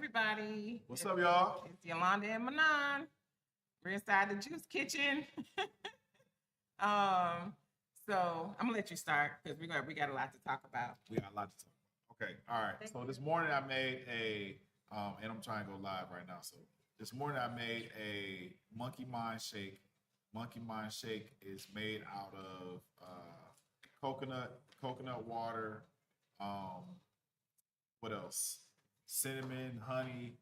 everybody. What's up, y'all? It's Yolanda and Manon. We're inside the juice kitchen. um, so I'm gonna let you start because we got a lot to talk about. We got a lot to talk about. Okay, all right. So this morning I made and I'm trying to go live right now. So this morning I made a monkey mind shake. Monkey mind shake is made out of coconut water. What else? Cinnamon, honey,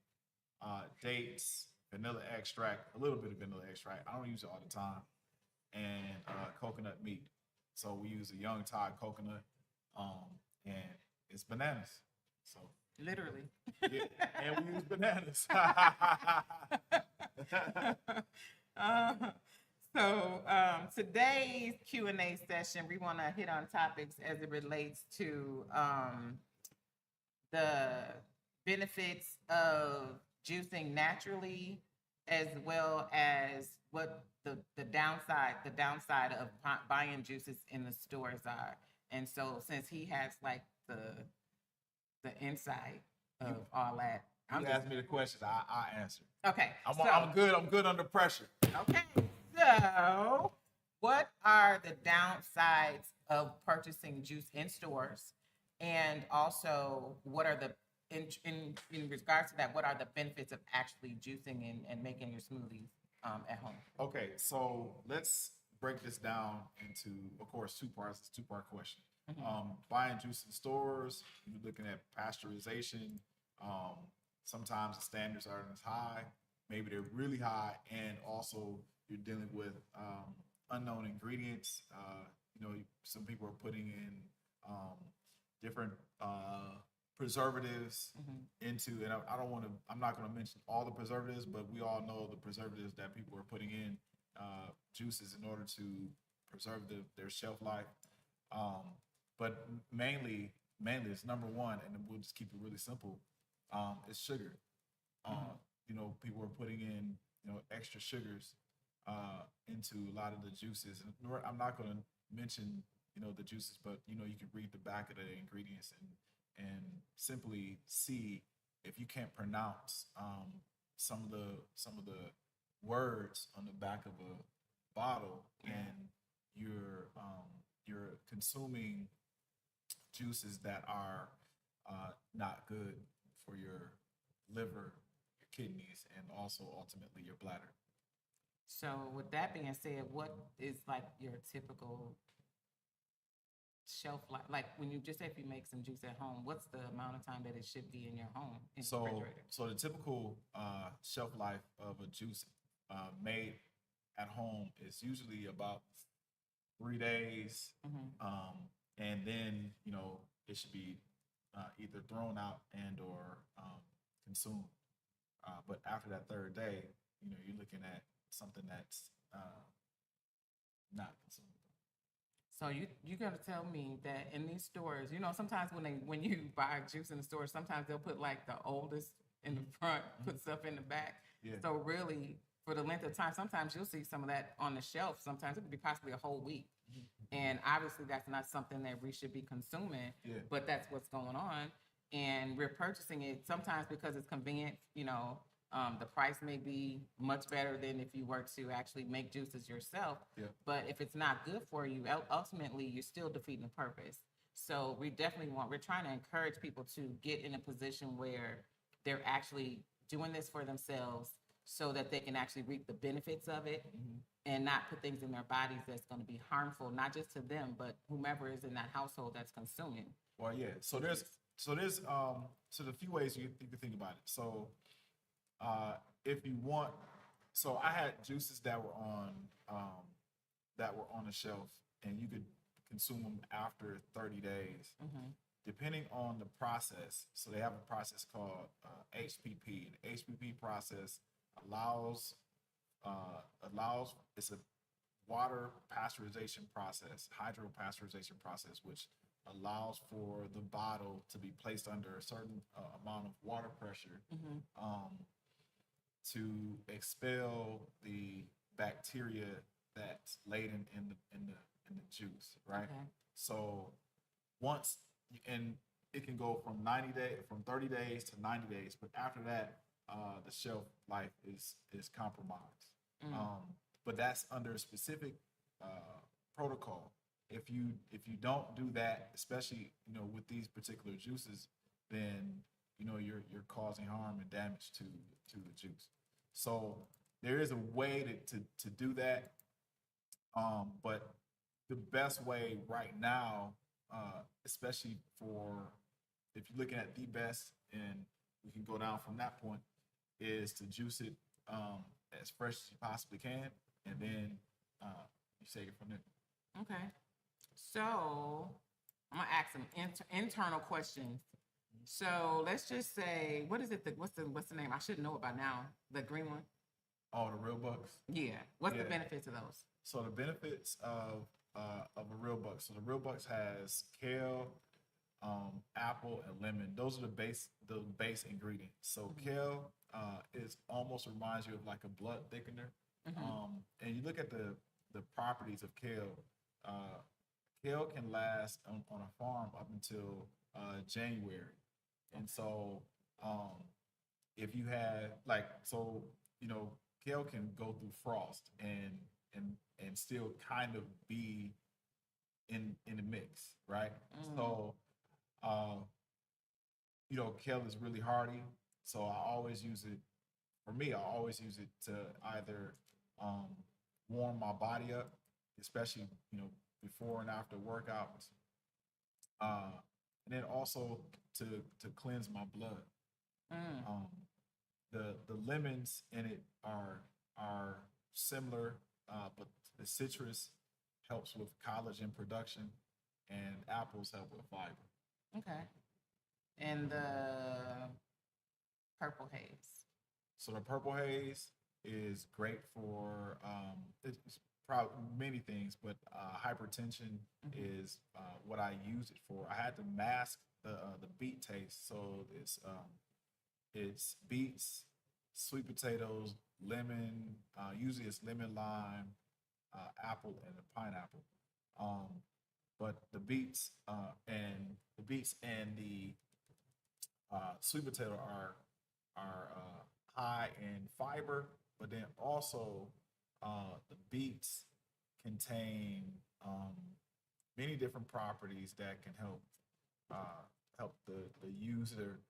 dates, vanilla extract, a little bit of vanilla extract. I don't use it all the time, and coconut meat. So we use a young Thai coconut, and it's bananas. So Literally. yeah, and we use bananas. Uh, today's Q&A session, we want to hit on topics as it relates to the benefits of juicing naturally, as well as what the downside of buying juices in the stores are. And so since he has like the insight of all that, You asked me the questions, I answer. Okay. I'm good under pressure. Okay. So what are the downsides of purchasing juice in stores? And also, what are the in regards to that, what are the benefits of actually juicing and making your smoothies at home? Okay, so let's break this down into, of course, two parts. It's a two-part question. Buying juice in stores, you're looking at pasteurization. Sometimes the standards aren't as high. Maybe they're really high, and also you're dealing with unknown ingredients. Some people are putting in different preservatives into, and I'm not going to mention all the preservatives, but we all know the preservatives that people are putting in juices in order to preserve their shelf life. But mainly it's number one, and we'll just keep it really simple. It's sugar. People are putting in extra sugars into a lot of the juices. And I'm not going to mention the juices, but you can read the back of the ingredients and simply see if you can't pronounce some of the words on the back of a bottle, and you're consuming juices that are not good for your liver, your kidneys, and also ultimately your bladder. So with that being said, what is like your typical shelf life? Like when you just say if you make some juice at home, what's the amount of time that it should be in your home in the refrigerator? So the typical shelf life of a juice made at home is usually about 3 days, and then it should be either thrown out and or consumed. But after that third day, you're looking at something that's not consumable. So you got to tell me that in these stores, sometimes when you buy juice in the store, sometimes they'll put like the oldest in the front, put stuff in the back. Yeah. So really, for the length of time, sometimes you'll see some of that on the shelf. Sometimes it could be possibly a whole week. And obviously that's not something that we should be consuming, but that's what's going on. And we're purchasing it sometimes because it's convenient. The price may be much better than if you were to actually make juices yourself. Yeah. But if it's not good for you, ultimately you're still defeating the purpose. So we're trying to encourage people to get in a position where they're actually doing this for themselves so that they can actually reap the benefits of it and not put things in their bodies that's going to be harmful, not just to them, but whomever is in that household that's consuming. Well, yeah. So there's a few ways you can think about it. So if you want, so I had juices that were on the shelf, and you could consume them after 30 days, depending on the process. So they have a process called HPP. The HPP process allows it's a water pasteurization process, hydropasteurization process, which allows for the bottle to be placed under a certain amount of water pressure to expel the bacteria that's laden in the juice, right? Okay. So once, and it can go from 30 days to 90 days, but after that, the shelf life is compromised. But that's under a specific protocol. If you don't do that, especially with these particular juices, then you're causing harm and damage to the juice. So there is a way to do that, but the best way right now, especially for if you're looking at the best, and we can go down from that point, is to juice it as fresh as you possibly can, and then you take it from there. Okay. So I'm gonna ask some internal questions. So let's just say, what is it? What's the name? I should know it by now. The green one. Oh, the real bucks. Yeah. What's the Yeah. benefits of those? So the benefits of a real buck. So the real bucks has kale, apple, and lemon. Those are the base ingredients. So kale is almost reminds you of like a blood thickener. And you look at the properties of kale. Kale can last on a farm up until January, and so if you had kale can go through frost and still kind of be in the mix, right? So kale is really hardy, so I always use it. For me, I always use it to either warm my body up, especially before and after workouts, and then also to cleanse my blood. The lemons in it are similar, but the citrus helps with collagen production, and apples help with fiber. Okay. And the purple haze. So the purple haze is great for it's probably many things, but hypertension is what I use it for. I had to mask the beet taste, so it's beets, sweet potatoes, lemon. Usually it's lemon, lime, apple, and a pineapple. But the beets and the sweet potato are high in fiber, but then also the beets contain many different properties that can help the user,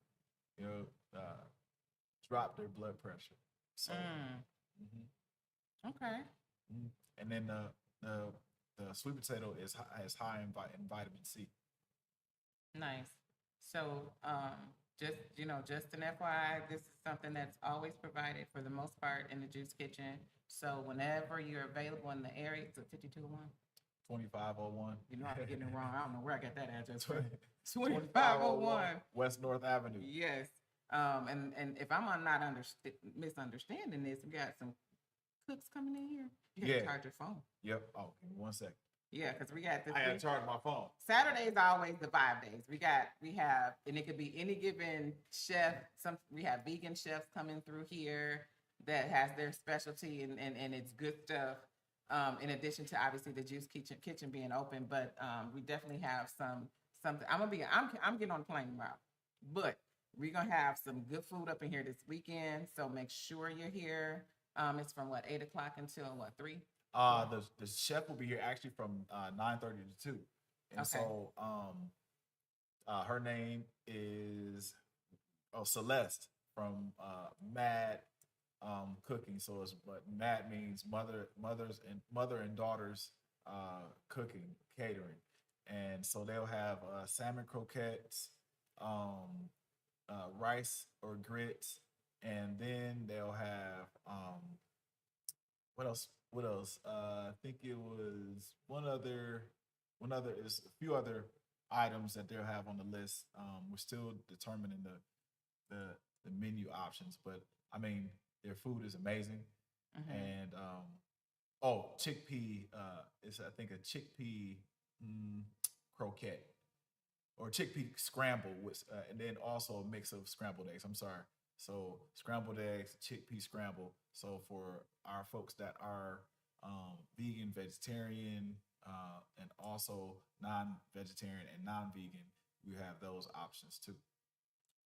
uh, drop their blood pressure. So, Okay. and then the sweet potato is high in vitamin C. Nice. So, just an FYI, this is something that's always provided for the most part in the Juice Kitchen. So whenever you're available in the area, it's a 5201. 2501. You know I'm getting it wrong. I don't know where I got that address from. 2501 2501. West North Avenue. Yes. And if I'm not misunderstanding this, we got some cooks coming in here. You have to charge your phone. Yep. Oh, give me 1 second. Yeah, because we got this. I had to charge my phone. Saturdays are always the 5 days. We have, and it could be any given chef. We have vegan chefs coming through here that has their specialty and it's good stuff. In addition to obviously the Juice Kitchen being open, but we definitely have something. I'm getting on the plane tomorrow, but we're gonna have some good food up in here this weekend. So make sure you're here. It's from 8 o'clock until 3? The chef will be here actually from 9:30 to 2. And so her name is Celeste from Mad Cooking. So but Mad means mother and daughters cooking, catering. And so they'll have salmon croquettes, rice or grits, and then they'll have what else? I think it was one other. There's a few other items that they'll have on the list. We're still determining the menu options, but I mean their food is amazing. And chickpea is I think a chickpea croquette or chickpea scramble with, and then also a mix of scrambled eggs. I'm sorry. So scrambled eggs, chickpea scramble. So for our folks that are vegan, vegetarian, and also non-vegetarian and non-vegan, we have those options too.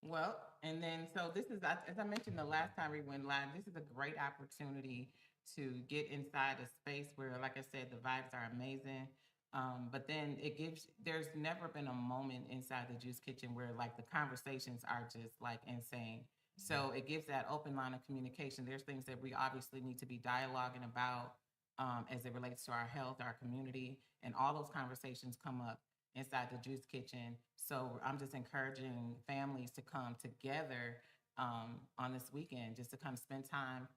Well, and then so this is, as I mentioned the last time we went live, this is a great opportunity to get inside a space where, like I said, the vibes are amazing. But then it gives, there's never been a moment inside the Juice Kitchen where like the conversations are just like insane. So it gives that open line of communication. There's things that we obviously need to be dialoguing about as it relates to our health, our community, and all those conversations come up inside the Juice Kitchen. So I'm just encouraging families to come together on this weekend, just to kind of spend time,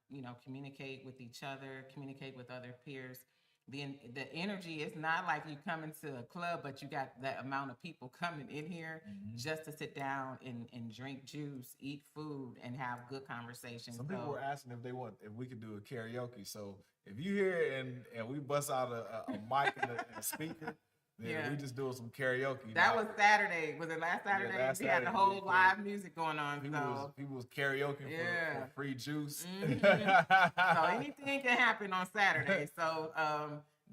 communicate with each other, communicate with other peers. The energy is not like you come into a club, but you got that amount of people coming in here just to sit down and drink juice, eat food, and have good conversations. Some people were asking if we could do a karaoke. So if you hear and we bust out a mic and a speaker, then we just doing some karaoke. That was Saturday. Was it last Saturday? Yeah, last we had the Saturday, whole live music going on. People was karaoke for free juice. So anything can happen on Saturday. So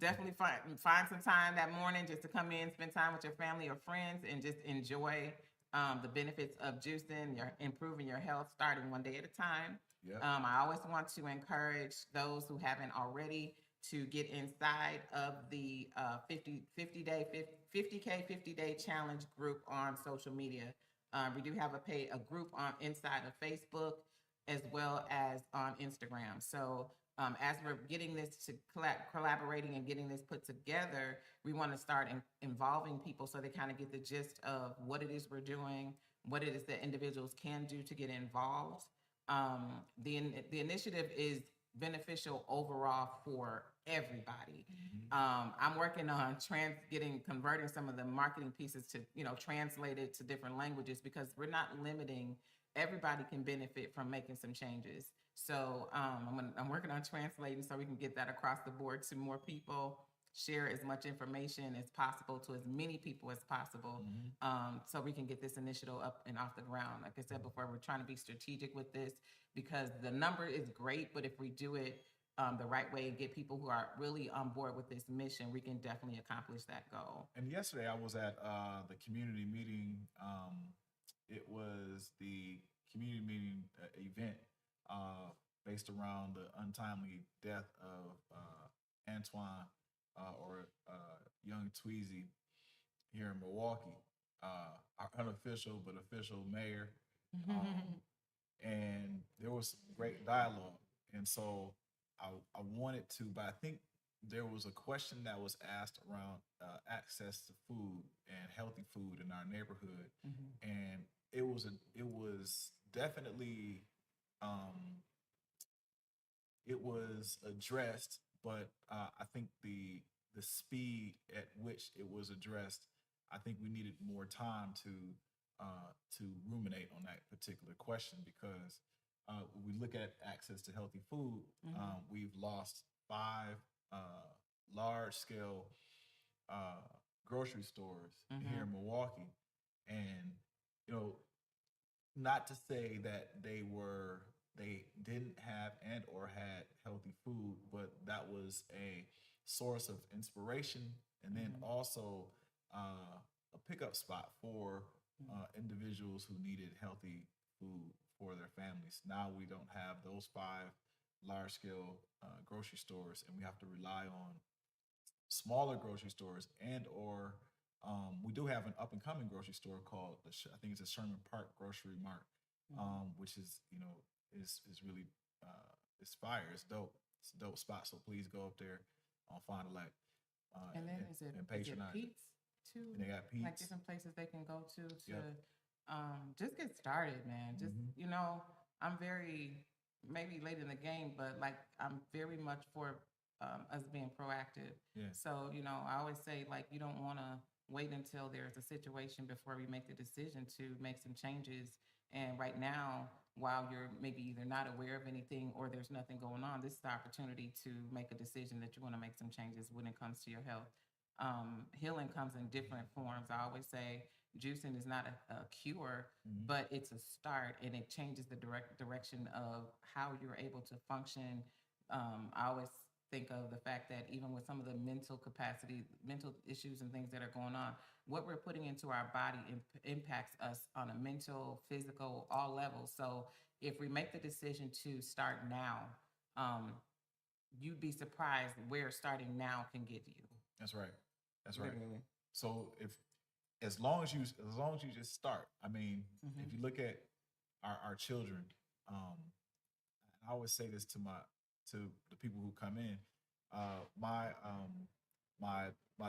definitely find some time that morning just to come in, spend time with your family or friends, and just enjoy the benefits of juicing, improving your health, starting one day at a time. Yep. I always want to encourage those who haven't already to get inside of the 50K 50-Day challenge group on social media. We do have a group on inside of Facebook as well as on Instagram. So as we're getting this to collaborating and getting this put together, we want to start involving people so they kind of get the gist of what it is we're doing, what it is that individuals can do to get involved. The initiative is beneficial overall for everybody. I'm working on converting some of the marketing pieces to, translate it to different languages, because we're not limiting. Everybody can benefit from making some changes. So I'm working on translating so we can get that across the board to more people, share as much information as possible to as many people as possible, so we can get this initiative up and off the ground. Like I said before, we're trying to be strategic with this, because the number is great, but if we do it the right way and get people who are really on board with this mission, we can definitely accomplish that goal. And yesterday I was at the community meeting. It was the community meeting event based around the untimely death of Antoine or young Tweezy here in Milwaukee, our unofficial but official mayor. And there was some great dialogue. And so I wanted to, but I think there was a question that was asked around access to food and healthy food in our neighborhood. And it was definitely it was addressed, but I think the speed at which it was addressed, I think we needed more time to ruminate on that particular question, because when we look at access to healthy food, we've lost 5 large-scale grocery stores here in Milwaukee, and not to say that they didn't have and or had healthy food, but that was a source of inspiration, and then also a pickup spot for individuals who needed healthy food for their families. Now we don't have those 5 large-scale grocery stores, and we have to rely on smaller grocery stores, and or we do have an up-and-coming grocery store called I think it's a Sherman Park Grocery Mart, which is is really it's fire. It's dope. It's a dope spot. So please go up there on Fond du Lac. And then is it Pete's too? And they got Pete's. Like different places they can go to just get started, man. Just I'm very maybe late in the game, but like I'm very much for us being proactive. Yeah. So I always say, like, you don't want to wait until there's a situation before we make the decision to make some changes. And right now, while you're maybe either not aware of anything or there's nothing going on, this is the opportunity to make a decision that you want to make some changes when it comes to your health. Healing comes in different forms. I always say juicing is not a cure, but it's a start, and it changes the direction of how you're able to function. I always think of the fact that even with some of the mental capacity, mental issues and things that are going on, what we're putting into our body impacts us on a mental, physical, all levels. So if we make the decision to start now, you'd be surprised where starting now can get you. That's right. That's right. Literally. So as long as you just start. I mean, if you look at our children, I always say this to the people who come in. My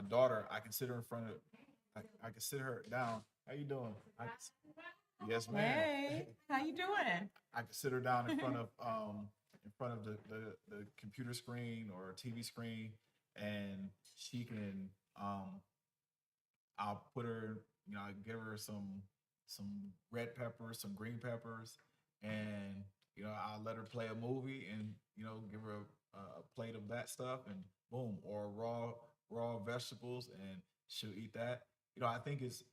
daughter, I can sit her in front of, I can sit her down. How you doing? Yes, ma'am. Hey, how you doing? I can sit her down in front of the computer screen or TV screen, and she can I'll put her, I give her some red peppers, some green peppers, and I'll let her play a movie and give her a plate of that stuff, and boom, or raw vegetables, and she'll eat that. I think it's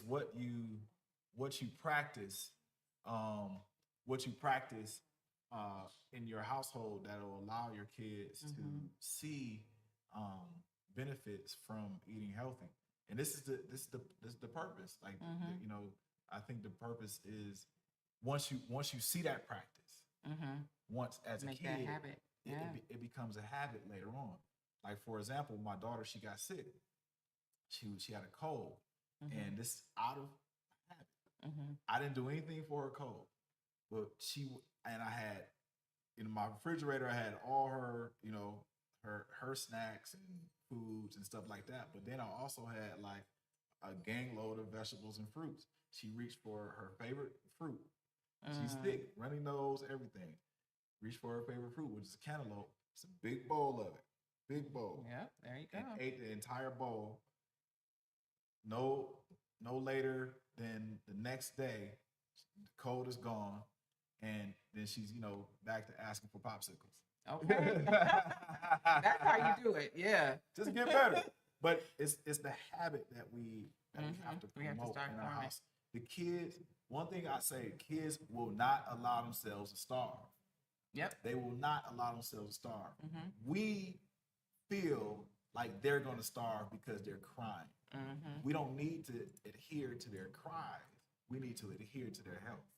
what you practice, in your household that'll allow your kids to see benefits from eating healthy. And this is the purpose. Like I think the purpose is once you see that practice, once as Make a kid, that habit. it becomes a habit later on. Like for example, my daughter, she got sick. She had a cold, and this out of habit. I didn't do anything for her cold, but I had in my refrigerator, I had all her her snacks and foods and stuff like that. But then I also had like a gang load of vegetables and fruits. She reached for her favorite fruit. She's thick, runny nose, everything. Reached for her favorite fruit, which is cantaloupe. It's a big bowl of it. Big bowl. Yep, there you go. And ate the entire bowl. No later than the next day, the cold is gone. And then she's, back to asking for popsicles. Okay. That's how you do it. Yeah. Just get better. But it's the habit that we have to We have to promote start in our from it. house. The kids, one thing I say, kids will not allow themselves to starve. Yep. They will not allow themselves to starve. We feel like they're going to starve because they're crying. We don't need to adhere to their cries. We need to adhere to their health.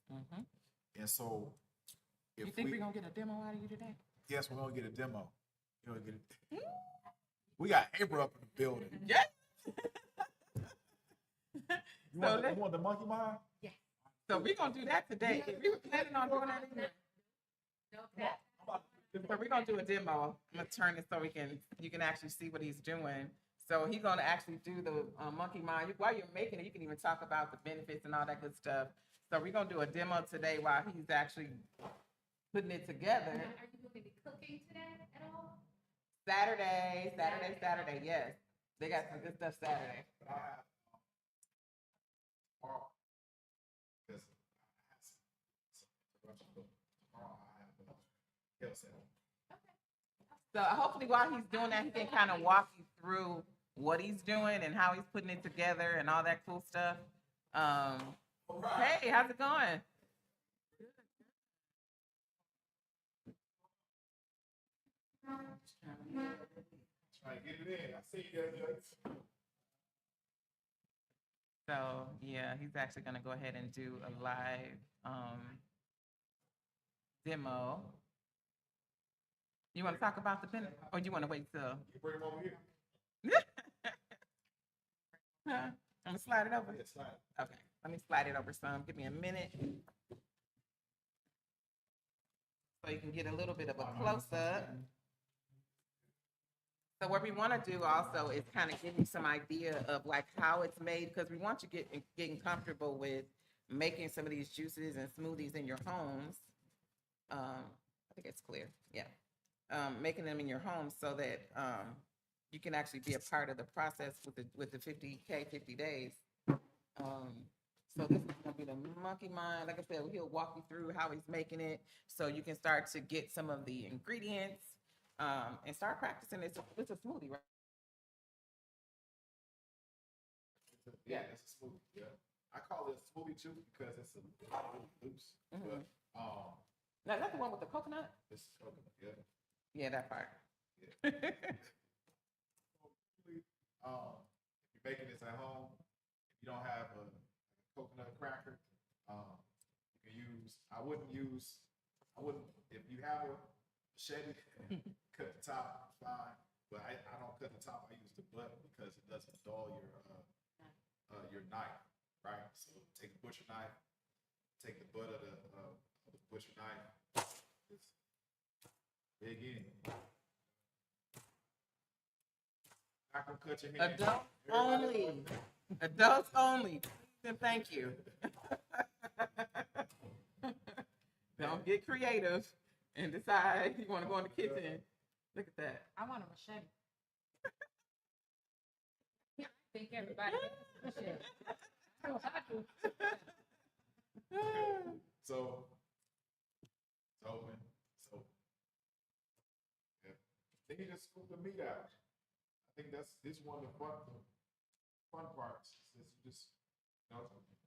And so, if you think we're going to get a demo out of you today? Yes, we're going to get a demo. We got April up in the building. Yes. You want the monkey mind? Yeah. So we're going to do that today. We were planning on doing that anyway. So we're going to do a demo. I'm going to turn it so you can actually see what he's doing. So he's going to actually do the monkey mind. While you're making it, you can even talk about the benefits and all that good stuff. So we're going to do a demo today while he's actually putting it together. Are you going to be cooking today at all? Saturday, yes. They got some good stuff Saturday. So hopefully while he's doing that, he can kind of walk you through what he's doing and how he's putting it together and all that cool stuff. Hey, how's it going? Trying to get it in. I see you guys. So yeah, he's actually gonna go ahead and do a live demo. You want to talk about the benefit, or you want to wait till? You bring him over here. I'm gonna slide it over. Yeah, slide. Okay, let me slide it over some. Give me a minute. So you can get a little bit of a close up. So what we want to do also is kind of give you some idea of like how it's made, because we want you getting comfortable with making some of these juices and smoothies in your homes. I think it's clear. Yeah. Making them in your home so that you can actually be a part of the process with the 50K 50 days. So this is gonna be the monkey mind. Like I said, he'll walk you through how he's making it, so you can start to get some of the ingredients and start practicing. It's a smoothie, right? Yeah, it's a smoothie. Yeah, I call it a smoothie too because it's a little loose. But Now, that's the one with the coconut. it's coconut. Yeah. Yeah, that part. Yeah. If you're making this at home, if you don't have a coconut cracker, you can use. I wouldn't, if you have a machete, cut the top, fine. But I don't cut the top. I use the butt because it doesn't dull your knife, right? So take a butcher knife, take the butt of the butcher knife, just dig in. Not gonna cut your hand. Adult Everybody- only. Adults only. And thank you. Don't get creative and decide you want to go in the kitchen. Look at that. I want a machete. Yeah, I think everybody has a machete. I know I do. So it's open. So yeah. Then you just scoop the meat out. I think this one of the fun parts. Is you just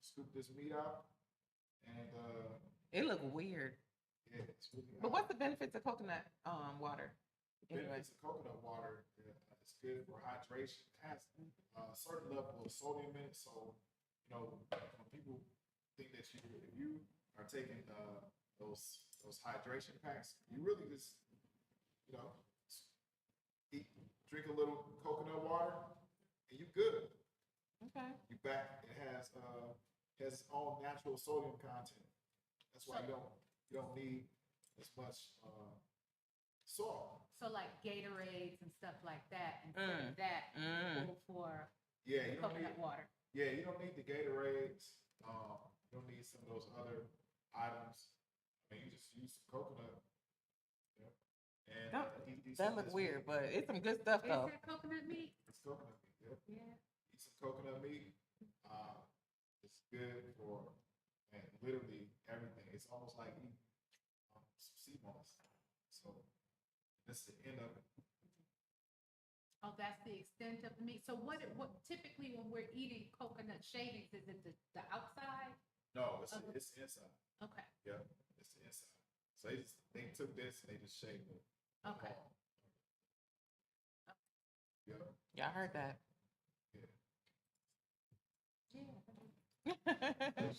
scoop this meat out and It look weird. yeah, it's really But what's the benefits of coconut water? the benefits of coconut water? It's good for hydration. It has a certain level of sodium in it. So when people think that if you are taking those hydration packs, you really just drink a little coconut water and you good. Okay. You back. It has its own natural sodium content. That's why you don't need as much salt. So like Gatorades and stuff like that, and that go for Yeah, you don't coconut need. water. Yeah, you don't need the Gatorades. You don't need some of those other items. I mean, you just use some coconut. Yeah. And eat That some of look this weird, meat. but it's some good stuff Is though. that coconut meat? It's coconut meat. Yep. Yeah. Eat some coconut meat. It's good for literally everything. It's almost like eating some sea moss. So this is the end of it. Oh, that's the extent of the meat. So what typically when we're eating coconut shavings, is it the outside? No, it's inside. Okay. Yeah, it's the inside. So they took this and they just shaved it. Okay. Yeah. Y'all heard that. Yeah.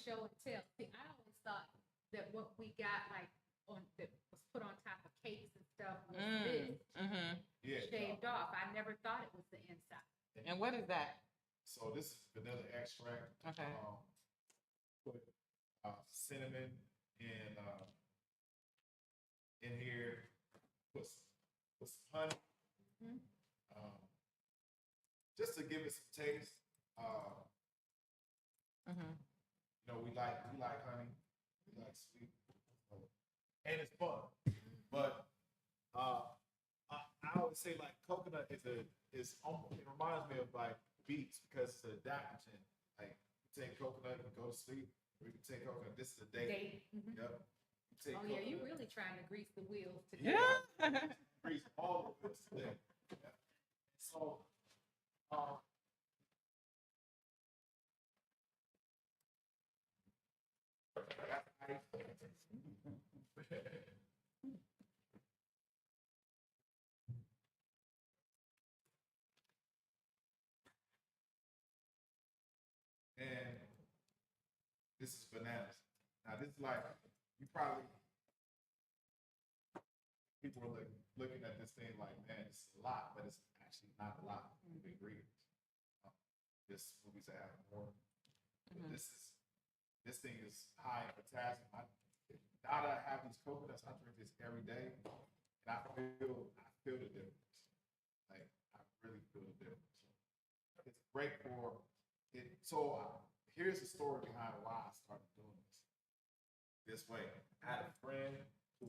Show and tell. See, I always thought that what we got that was put on top of cakes and stuff was this Yeah. shaved off. I never thought it was the inside. And what is that? So this is vanilla extract. Okay. Put cinnamon in here. Put some honey. Mhm. Just to give it some taste. We like honey. We like sweet. And it's fun. But I would say like coconut is almost, it reminds me of like beets because it's an adaptogen. Like you take coconut, you go to sleep, or you can take coconut. This is a date. Date. Mhm. Yep. You take Oh yeah, you coconut, really trying to grease the wheels today. Yeah. grease all of this today. Yeah. So and this is bananas. Now this is like you probably people are looking at this thing like, man, it's a lot, but it's actually not a lot of ingredients. This movies that have more. But this thing is high in potassium. Now that I have these coconuts, I drink this every day, and I feel the difference. Like I really feel the difference. It's great for it. So here's the story behind why I started doing this way. I had a friend who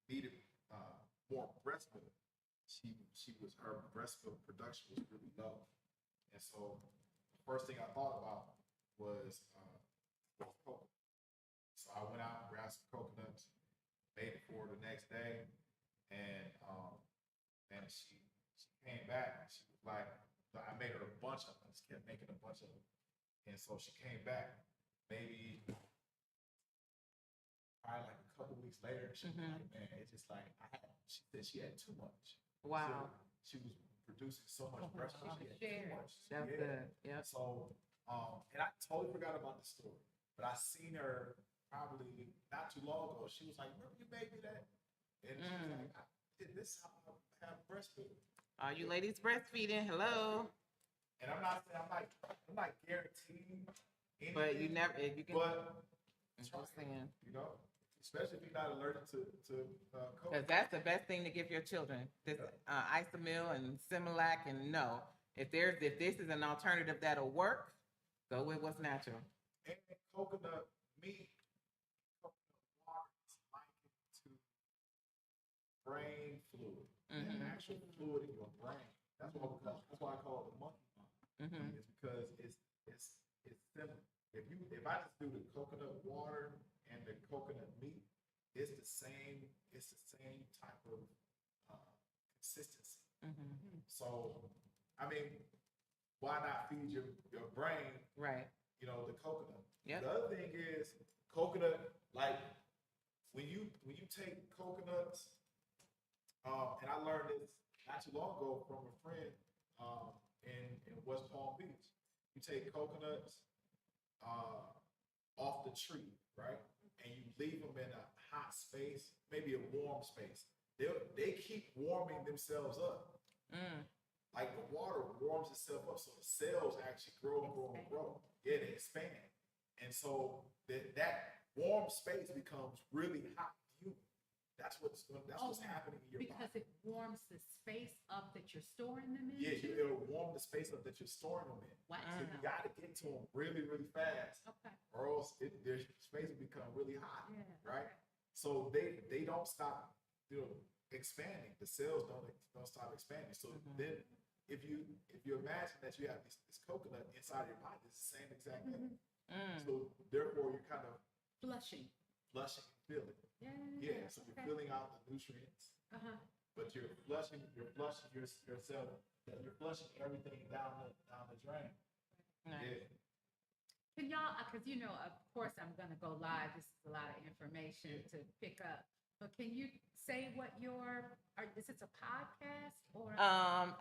needed more breast milk. Her breast milk production was really low, and so the first thing I thought about was coconut. So I went out and grabbed some coconuts, made it for her the next day, and she came back and she was like, I made her a bunch of them. I just kept making a bunch of them, and so she came back maybe probably like a couple weeks later, she was Mhm. like, man, it's just like she said she had too much. Wow. She was producing so much breast milk, she had too much. That's Yeah. good. Yep. So, and I totally forgot about the story, but I seen her probably not too long ago. She was like, remember you made me that? And she was like, I did this how I have breast milk. Are you ladies breastfeeding? Hello. And I'm not guaranteeing anything. But you never, if you can. But I'm try just it, saying. you know, especially if you're not allergic to Because coconut. that's the best thing to give your children. This Isomil and Similac, and no, if this is an alternative that'll work, go with what's natural. And coconut meat, coconut water is likened to brain fluid, an actual fluid in your brain. That's why I call it the monkey mind. It's because it's simple. If I just do the coconut water and the coconut meat, it's the same type of consistency. So, I mean, why not feed your brain, Right. you know, the coconut? Yep. The other thing is coconut, like when you take coconuts, and I learned this not too long ago from a friend in West Palm Beach. You take coconuts off the tree, right? And you leave them in a hot space, maybe a warm space. They keep warming themselves up. Like the water warms itself up, so the cells actually grow and grow and grow. Yeah, they expand. And so that warm space becomes really hot and humid. That's what's happening in your because body. it warms the space up that you're storing them in. Yeah, it'll warm the space up that you're storing them in. Wow. So you got to get to them really, really fast, Okay. or else their space will become really hot, Yeah. right? So they don't stop, expanding. The cells don't stop expanding. So then, if you imagine that you have this coconut inside your body, it's the same exact thing. So therefore, you're kind of Flushing. flushing and filling. Yeah. So you're filling out the nutrients, but you're flushing yourself. You're flushing everything down the drain. Nice. Yeah. Can y'all, because of course I'm gonna go live. This is a lot of information to pick up. But can you say what is this a podcast or?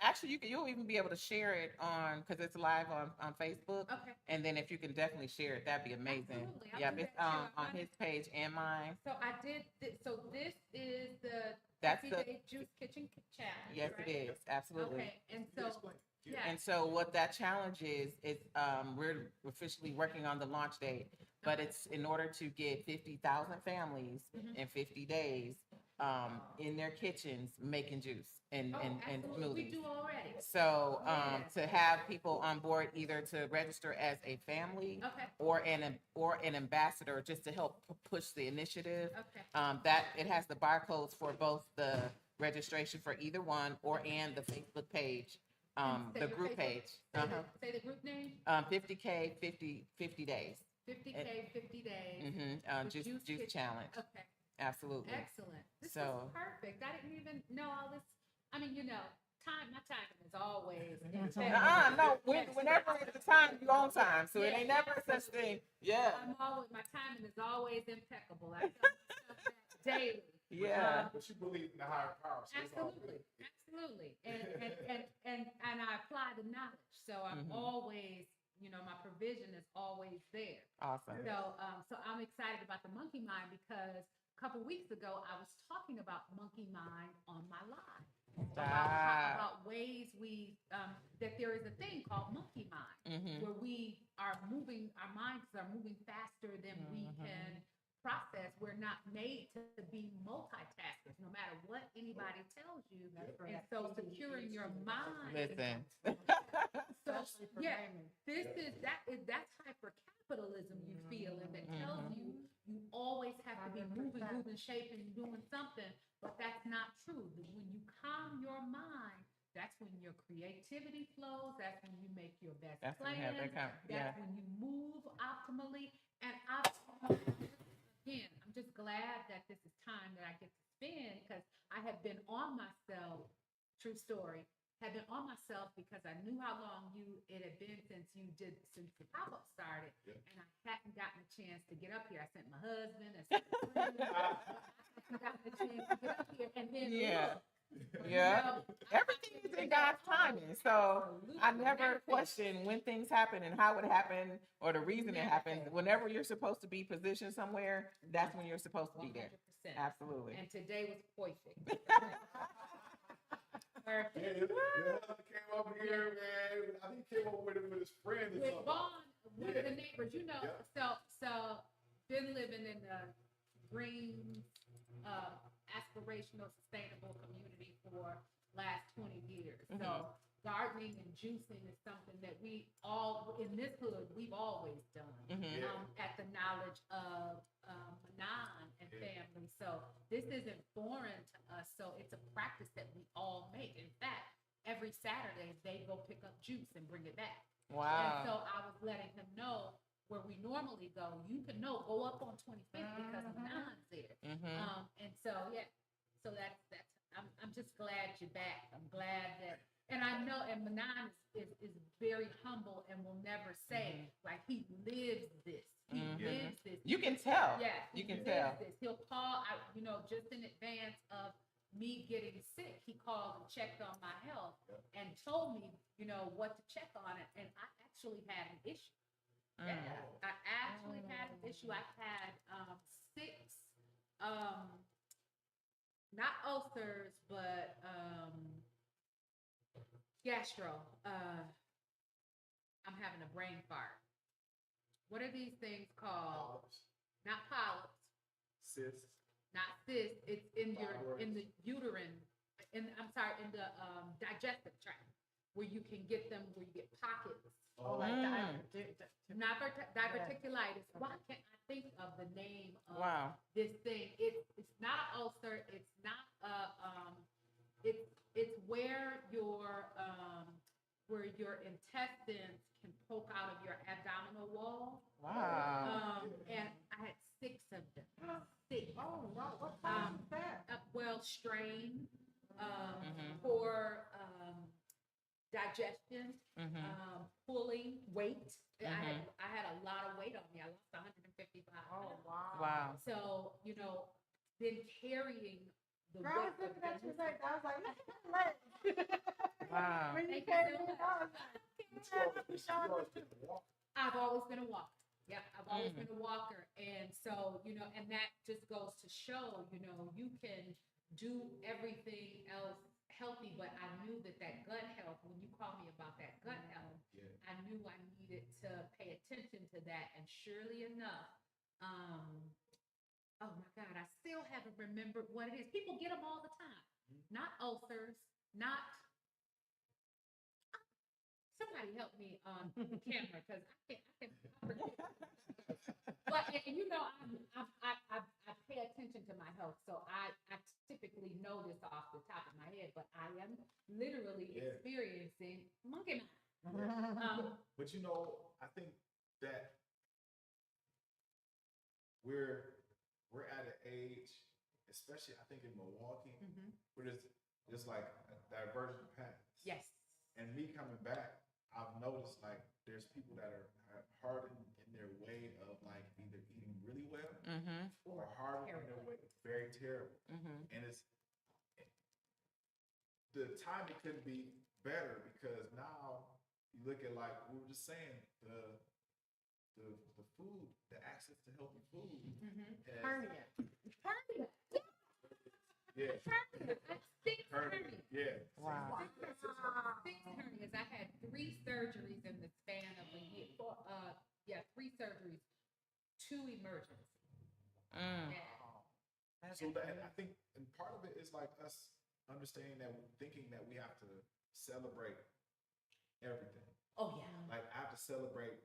Actually, you'll even be able to share it because it's live on Facebook. Okay. And then if you can definitely share it, that'd be amazing. Absolutely. I'll Yeah, do it's that too. on his page and mine. So I did. So this is the That's 50-day Juice Kitchen Challenge. Yes, right? it is. Absolutely. Okay, and so Explain. Yeah. And so what that challenge is we're officially working on the launch date, but it's in order to get 50,000 families in 50 days in their kitchens making juice and absolutely. smoothies. We do already. So Yes. to have people on board either to register as a family Okay. or an ambassador just to help push the initiative. Okay. That it has the barcodes for both the registration for either one and the Facebook page. And say The your group Facebook- page. Say the group name. 50K50 days. 50K50 days. The Juice Kitchen. challenge. Okay. Absolutely. Excellent. This So- was perfect. I didn't even know all this. I mean, my timing is always. No, whenever it's the time, you on time. So it ain't never such thing. Yeah. My timing is always impeccable. I tell myself that daily. Yeah. But you believe in the higher power. So it's all good. Absolutely. And I apply the knowledge. So I'm always, my provision is always there. Awesome. So I'm excited about the monkey mind because a couple weeks ago I was talking about monkey mind on my live. About ways that there is a thing called monkey mind where our minds are moving faster than we can process. We're not made to be multitaskers, no matter what anybody tells you. And so securing your mind. Listen. So that's hyper capitalism you feel, and that tells you always have to be moving, shaping, doing something, but that's not true. When you calm your mind, that's when your creativity flows. That's when you make your best That's when you have plans. that That's when you move optimally. And again, I'm just glad that this is time that I get to spend because I have been on myself. True story. had been on myself because I knew how long it had been since the pop-up started, Yeah. and I hadn't gotten a chance to get up here. I sent my husband, I sent my friends, I hadn't gotten a chance to get up here, and then Yeah. look, Yeah. Everything is in God's timing. So I never question when things happen and how it happened or the reason it happened. Whenever you're supposed to be positioned somewhere, that's when you're supposed to be there. 100%. Absolutely. And today was perfect. Yeah, Perfect. your husband came over here, man. I think he came over with his friend or With something. Vaughn, one of the neighbors, you know, Yeah. so been living in the green, aspirational, sustainable community for last 20 years. So gardening and juicing is something that we all in this hood we've always done. Mhm. Yeah. At the knowledge of Manon and family. So this isn't foreign to us. So it's a practice that we all make. In fact, every Saturday they go pick up juice and bring it back. And Wow. so I was letting him know where we normally go. You can go up on 25th because Manon's there. And so so that's I'm just glad you're back. I'm glad that, and I know, and Manon is very humble and will never say like he lives this. He lives this. You can tell. Yeah, You can he tell. lives this. He'll call out, just in advance of me getting sick, he called and checked on my health and told me, what to check on it. And I actually had an issue. Yeah, I actually had an issue. I had 6, not ulcers, but gastro. I'm having a brain fart. What are these things called? Not polyps. Cysts. Not cysts. It's in Fibroids. in the uterine, in the digestive tract, where you can get them, where you get pockets. Oh, like Not diverticulitis. Why can't I think of the name of Wow. this thing? It's not an ulcer. It's not it's where your intestines can poke out of your abdominal wall. Wow. And I had 6 of them. 6. Oh, wow. What kind is that? Strain, poor digestion, pulling weight. I had a lot of weight on me. I lost 155 pounds. Oh, wow. Wow. So, been carrying the Girl, I was weight looking at your of legs. I was like, look at her legs. Wow. When you Thank came you so in, much. I was like, I've always been a walker. Yep, I've always been a walker. And so, and that just goes to show, you can do everything else healthy, but I knew that gut health, when you called me about that gut health, I knew I needed to pay attention to that. And surely enough, oh my God, I still haven't remembered what it is. People get them all the time. Not ulcers, not. Somebody help me on the camera because I forget. But I pay attention to my health, so I typically know this off the top of my head. But I am literally experiencing monkey mind. But I think that we're at an age, especially I think in Milwaukee, where there's like a divergent paths. Yes. And me coming back, I've noticed like there's people that are hardened in their way of like either eating really well or hardened in their way very terrible. And the timing couldn't be better because now you look at like we were just saying the food, the access to healthy food. hernia. Hernia. Yeah. Hernia. That's 6 hernias. Yeah. Wow. 6 hernias. I had 3 surgeries in the span of a year. 3 surgeries, 2 emergencies. Yeah. So that, I think, and part of it is like us understanding that, thinking that we have to celebrate everything. Oh yeah. Like I have to celebrate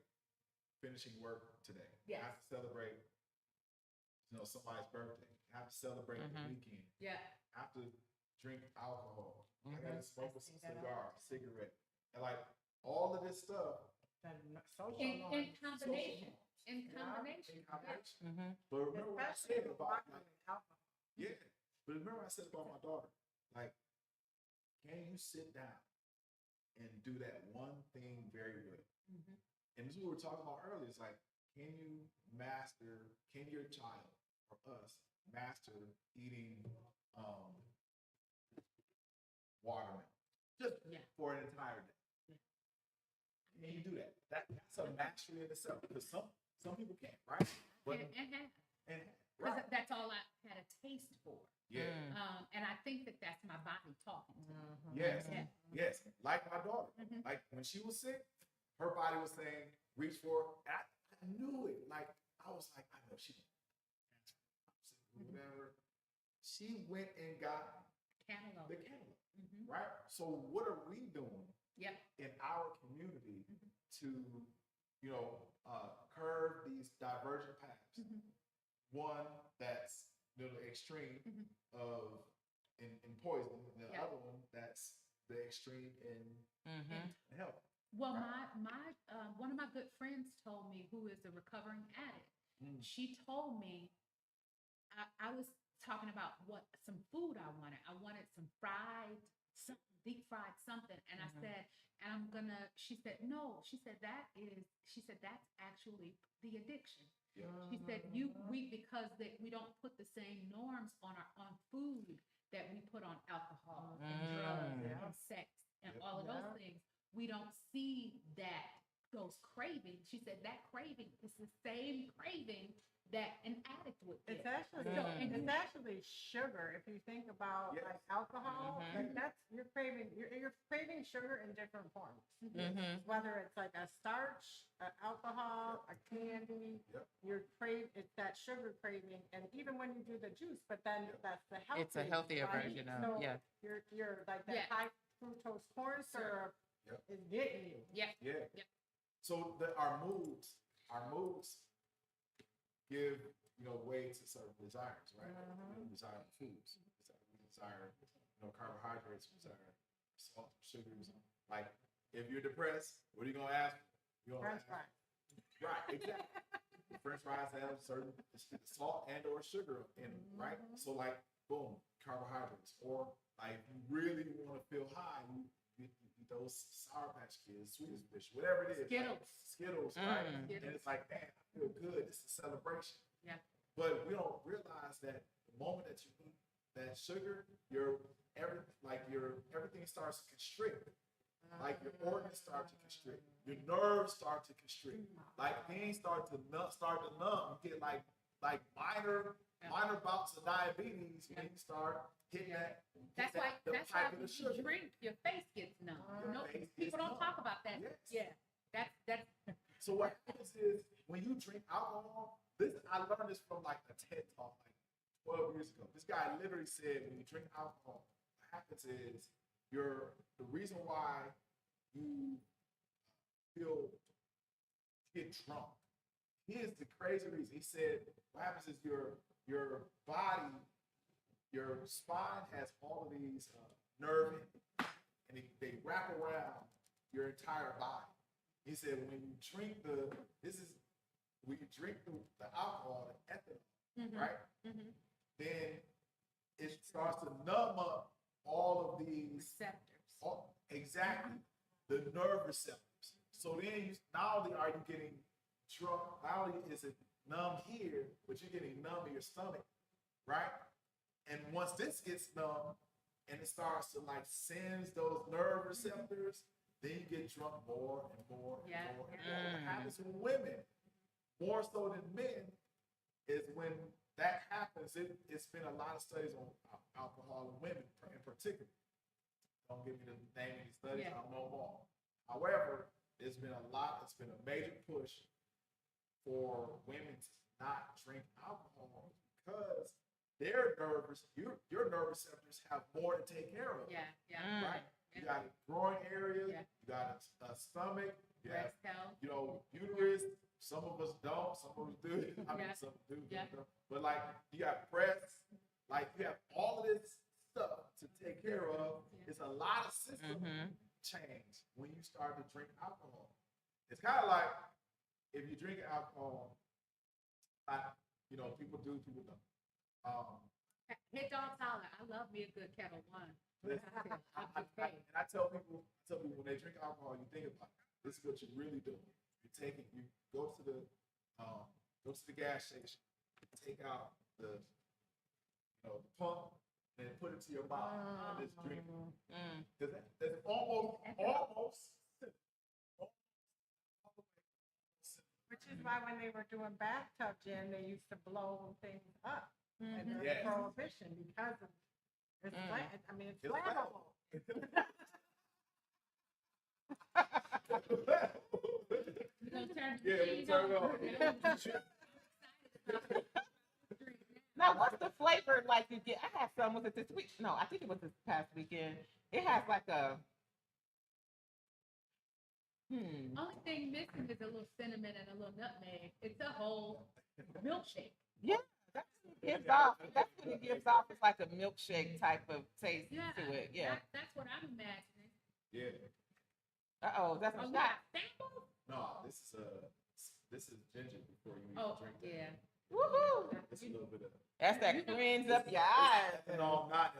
finishing work today. Yes. I have to celebrate, somebody's birthday. I have to celebrate the weekend. Yeah. I have to drink alcohol. I gotta smoke a cigar, cigarette, and like all of this stuff. In combination. In combination. But remember what I said about but remember what I said about my daughter. Like, can you sit down and do that one thing very well. Mhm. And this is what we were talking about earlier. It's like, can your child or us master eating watermelon just Yeah. for an entire day? Yeah. Can you do that? That's a mastery in itself. Because some people can't, right? But And right. because that's all I had a taste for. Yeah. And I think that that's my body talking to me. Yes. Yeah. Yes. Like my daughter. Mhm. Like when she was sick, her body was saying, reach for it. And I knew it. Like, I was like, I know she whatever. She went and got Cantaloupe. the cantaloupe, Mhm. right? So what are we doing Yep. in our community to, curb these divergent paths? Mhm. One that's the extreme Mhm. of in poison, and the Yeah. other one that's the extreme in health. Well, Right. my one of my good friends told me, who is a recovering addict. Mm. She told me, I was talking about what some food I wanted. I wanted some fried, some deep fried something, and I said, and I'm gonna. She said no. She said that's actually the addiction. Yeah. She said because we don't put the same norms on food that we put on alcohol and drugs and sex and Yep. all of those things. We don't see those cravings. She said that craving is the same craving that an addict would get. It's actually it's actually sugar. If you think about Yes. like alcohol, like that's you're craving sugar in different forms. Whether it's like a starch, an alcohol, a candy, it's that sugar craving. And even when you do the juice, but then that's the healthy. It's a healthier right? version of So yeah. You're like that Yeah. high fructose corn syrup Yep. is getting you. Yeah. Yeah. Yep. So our moods give way to certain desires, right? We desire foods. We desire carbohydrates. We desire salt, sugars. Like if you're depressed, what are you gonna ask? You're gonna French ask- fries. Right, exactly. French fries have certain salt and or sugar in them, right? So like, boom, carbohydrates. Or like, if you really want to feel high, you eat those Sour Patch Kids, Swedish Fish, whatever it is. Skittles. Like, Skittles, right? Skittles. And it's like, man, I feel good. It's a celebration. Yeah. But we don't realize that the moment that you eat that sugar, everything starts to constrict. Like your organs start to constrict, your nerves start to constrict, like things start to numb. You get like minor bouts of diabetes when you start hitting That's why pipe of the when sugar. you drink, your face gets numb. face People gets don't numb. talk about that. Yes. Yeah, that's So what happens is when you drink alcohol, I learned this from like a TED talk like 12 years ago. This guy literally said when you drink alcohol, what happens is the reason why you get drunk. Here's the crazy reason. He said what happens is your body, your spine has all of these nerve and they wrap around your entire body. He said when you drink the alcohol, the ethanol, right? Then it starts to numb up all of these receptors. exactly the nerve receptors. So then not only are you getting drunk, not only is it numb here, but you're getting numb in your stomach, right? And once this gets numb and it starts to like sends those nerve receptors, then you get drunk more and more and Yeah. more and more. What happens with women, more so than men, is when that happens. It's been a lot of studies on alcohol in women in particular. Don't give me the name of these studies, I don't know them all. However, it's been a major push for women to not drink alcohol because your nerve receptors have more to take care of. Yeah. Right? You got a growing area, Yeah. you got a stomach, you have, Breast health. uterus. Some of us don't, some of us do. I mean, Yeah. some do. Yeah. But like, you got breasts, like you have all of this stuff to take care of. Yeah. It's a lot of system change when you start to drink alcohol. It's kind of like if you drink alcohol, people do, people don't. Hit dogs holler. I love me a good kettle one. And I tell people when they drink alcohol, you think about it. This is what you're really doing. You go to the gas station, take out the pump, and put it to your bottle and just drink it. That's almost. Which is why when they were doing bathtub gin, they used to blow things up and Yes. prohibition because of it's it's It's flammable. We're gonna turn the Yeah, we machine turn it on. on. Now, what's the flavor like you get? I had some, was it this week? No, I think it was this past weekend. It has like a, Only thing missing is a little cinnamon and a little nutmeg. It's a whole milkshake. yeah, that's what it gives off. That's what it gives off. It's like a milkshake type of taste Yeah, to it. Yeah. That's what I'm imagining. Yeah. Uh-oh, that's a Oh, shot. yeah, sample? No, this is ginger before you even Oh, drink that. yeah. Woohoo! It's a little bit of. That's that cleans up your eyes. No, not.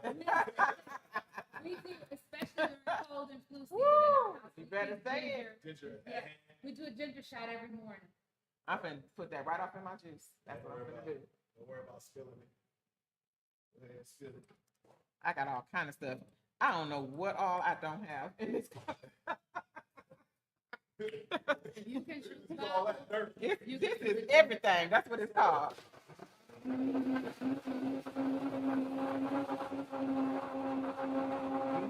We do, especially during cold and flu season. Woo! in our house. You We better do say ginger. Ginger. Yeah, we do a ginger shot every morning. I'm finna put that right off in my juice. That's what I'm finna do. Don't worry about spilling it. Go ahead and spill it. I got all kind of stuff. I don't know what all I don't have in this cup. You can choose Look at all that dirt. This is everything. That's what it's called. You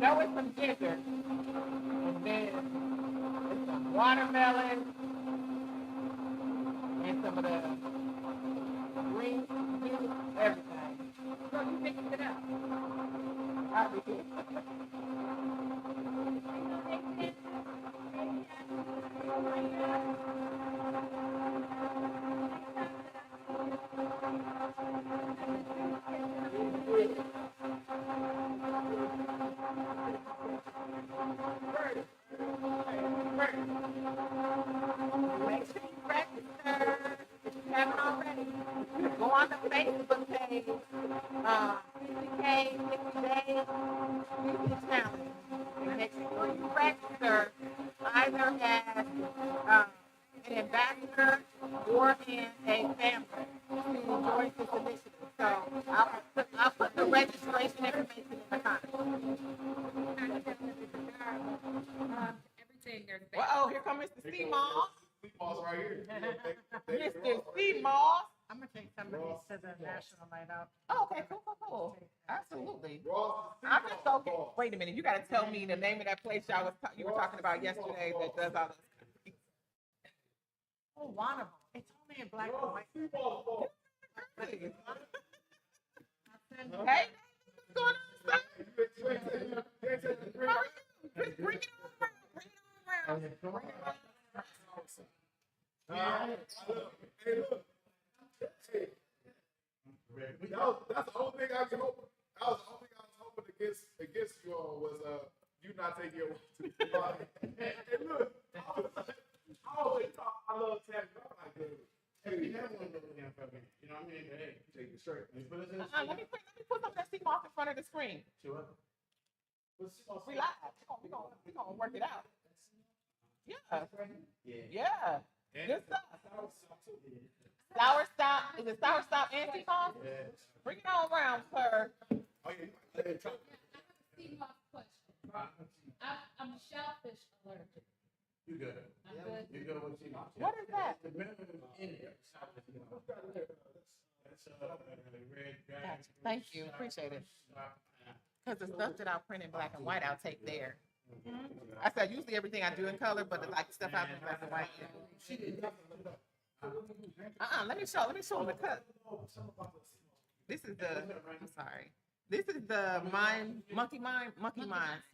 know it's some ginger. And then it's some watermelon and some of the green juice, everything. So you mix it up. I'll be here. Make sure you register if you haven't already. Go on the Facebook page, 50K, 50 days, 50 challenge. And make sure you register either as an ambassador or in a family to join this initiative. So I'll put the registration information in the comments. Everything there's Uh-oh, here comes Mr. Seamoss. Seamoss right here. Mr. Seamoss. I'm gonna take some of these to the national night out. Oh, okay, cool. Absolutely. Ross, I'm just so wait a minute. You got to tell me the name of that place you were talking about yesterday that does all those. Oh, one of them. It's only in black and white. Hey, I'll send you. what's going on, sir? How are you? Just bring it on around. Bring it on around. Hey, look. Hey. That's the only thing I was hoping. That was the only thing I was hoping against you all was you not taking your wife to the party. And look, I love Tabby. I'm like, hey, you have one of those damn fucking, you know what I mean? Hey, take it straight. Let Let me put some of that Seamoss in front of the screen. Sure. We live. We gonna work it out. Yeah. Yeah. Good stuff. Sour stop. Is it sour stop and Seamoss? Yes. Bring it on around, sir. Oh, yeah. I have a Seamoss question. I'm shellfish allergic. You good. I'm good. You good with Seamoss. What is that? The minimum in there. That's red dragon. Gotcha. Thank you. Appreciate it. Because the stuff that I print in black and white, I'll take there. I said usually everything I do in color, but the like stuff I do in black and white. Let me show them the cut. This is the. I'm sorry. This is the monkey mind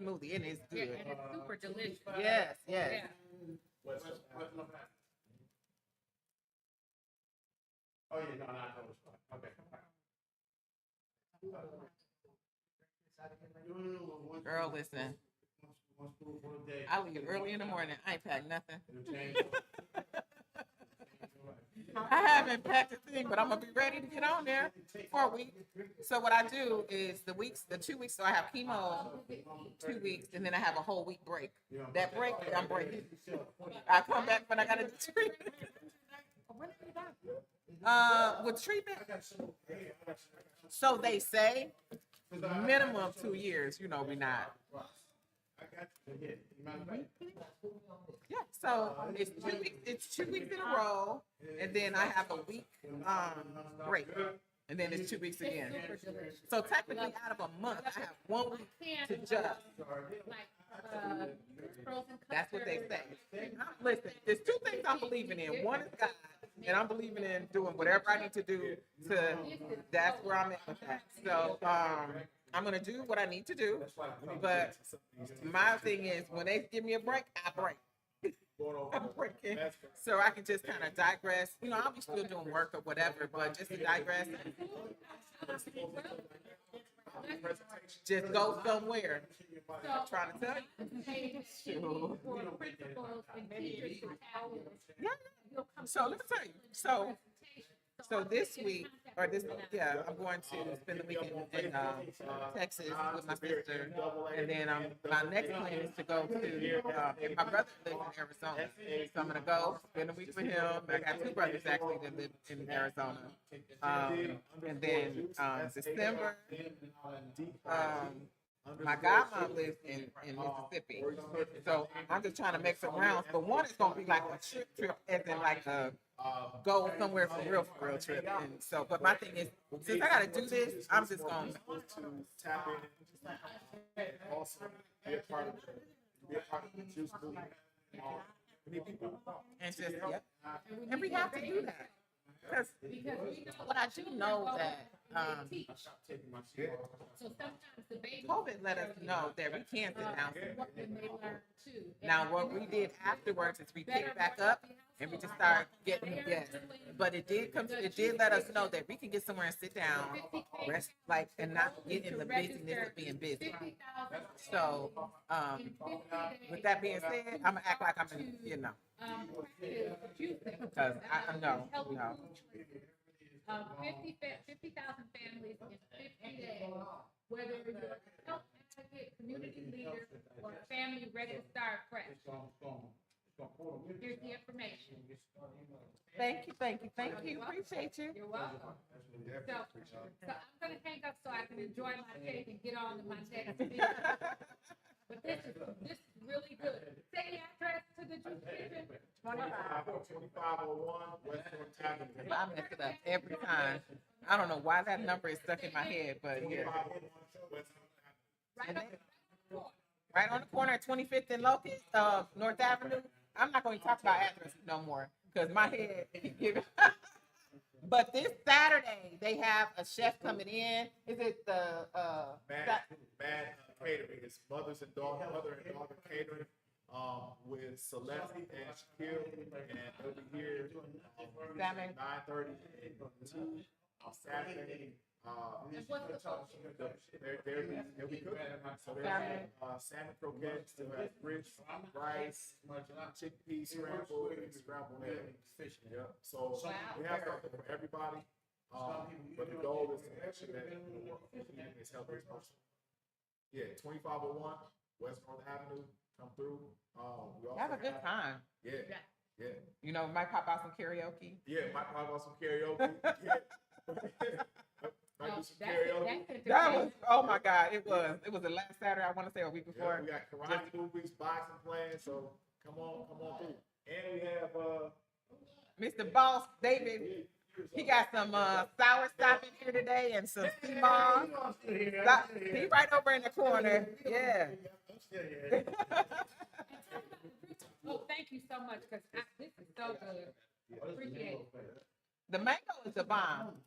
smoothie, and it's Yeah, good. and it's super delicious. Yes. Yeah. What's oh, yeah, no, not those. Okay. Girl, listen. I leave early in the morning. I ain't packed nothing. I haven't packed a thing, but I'm gonna be ready to get on there for a week. So what I do is the 2 weeks. So I have chemo 2 weeks, and then I have a whole week break. That break, I'm breaking. I come back when I gotta do treatment. With treatment. So they say minimum 2 years. You know, we not. Yeah, so it's 2 weeks. It's 2 weeks in a row, and then I have a week break, and then it's 2 weeks again. So technically, out of a month, I have 1 week to adjust. That's what they say. Listen, there's two things I'm believing in. One is God, and I'm believing in doing whatever I need to do to. That's where I'm at with that. So I'm gonna do what I need to do, but my thing is when they give me a break, I break. I'm breaking, so I can just kind of digress. You know, I'll be still doing work or whatever, but just to digress, just go somewhere. I'm trying to tell you. Yeah. So let me tell you. So this week, I'm going to spend the weekend in Texas with my sister, and then my next plan is to go to. My brother lives in Arizona, so I'm gonna go spend a week with him. I got two brothers actually that live in Arizona, and then December. My godmom lives in Mississippi, so I'm just trying to make some rounds. But one is gonna be like a trip, as in like a go somewhere for real trip. And so, but my thing is, since I gotta do this, I'm just gonna tap in. Also, be a part of the juice movement. We need people involved. And just and we have to do that. Because what I do know that COVID let us know that we can sit down. Now, what we did afterwards is we picked back up and we just started getting But it did let us know that we can get somewhere and sit down, rest, and not get in the busyness of being busy. So, with that being said, I'm gonna act like I'm in, because I know. 50,000 families in 50 days, whether you're a health advocate, community leader, or a family ready to start fresh. Here's the information. Thank you. Appreciate you. You're welcome. So I'm going to hang up so I can enjoy my cake and get on to my next video. But this is really good. Say the address to the juice kitchen. 2501 West North Avenue. I mess it up every time. I don't know why that number is stuck in my head, but yeah. Right on the corner of 25th and Locust, North Avenue. I'm not going to talk about addresses no more because my head keeps giving. But this Saturday they have a chef coming in. Is it the Mad Catering? It's mother and daughter catering. With Celeste and Shaquille, and they'll be here 9:30 on Saturday. They'll be cooking. So there's salmon croquettes, they'll have grits, rice, chickpea scramble, and scrambled eggs. Yeah. So we have something for everybody. But the goal is to make sure that eating is healthy as possible. Yeah, 2501 West North Avenue. Come through. Have a good time. Yeah. You know, might pop out some karaoke. Yeah, might pop out some karaoke. Might do some karaoke. That was, oh my God, it was the last Saturday, I want to say, a week before. Yeah, we got karate movies, boxing plans, so come on through. And we have Mr. Boss David. He got some sour stop in here today and some sea moss. He right over in the corner. Yeah. Oh, thank you so much, because this is so good. Appreciate it. The mango is a bomb.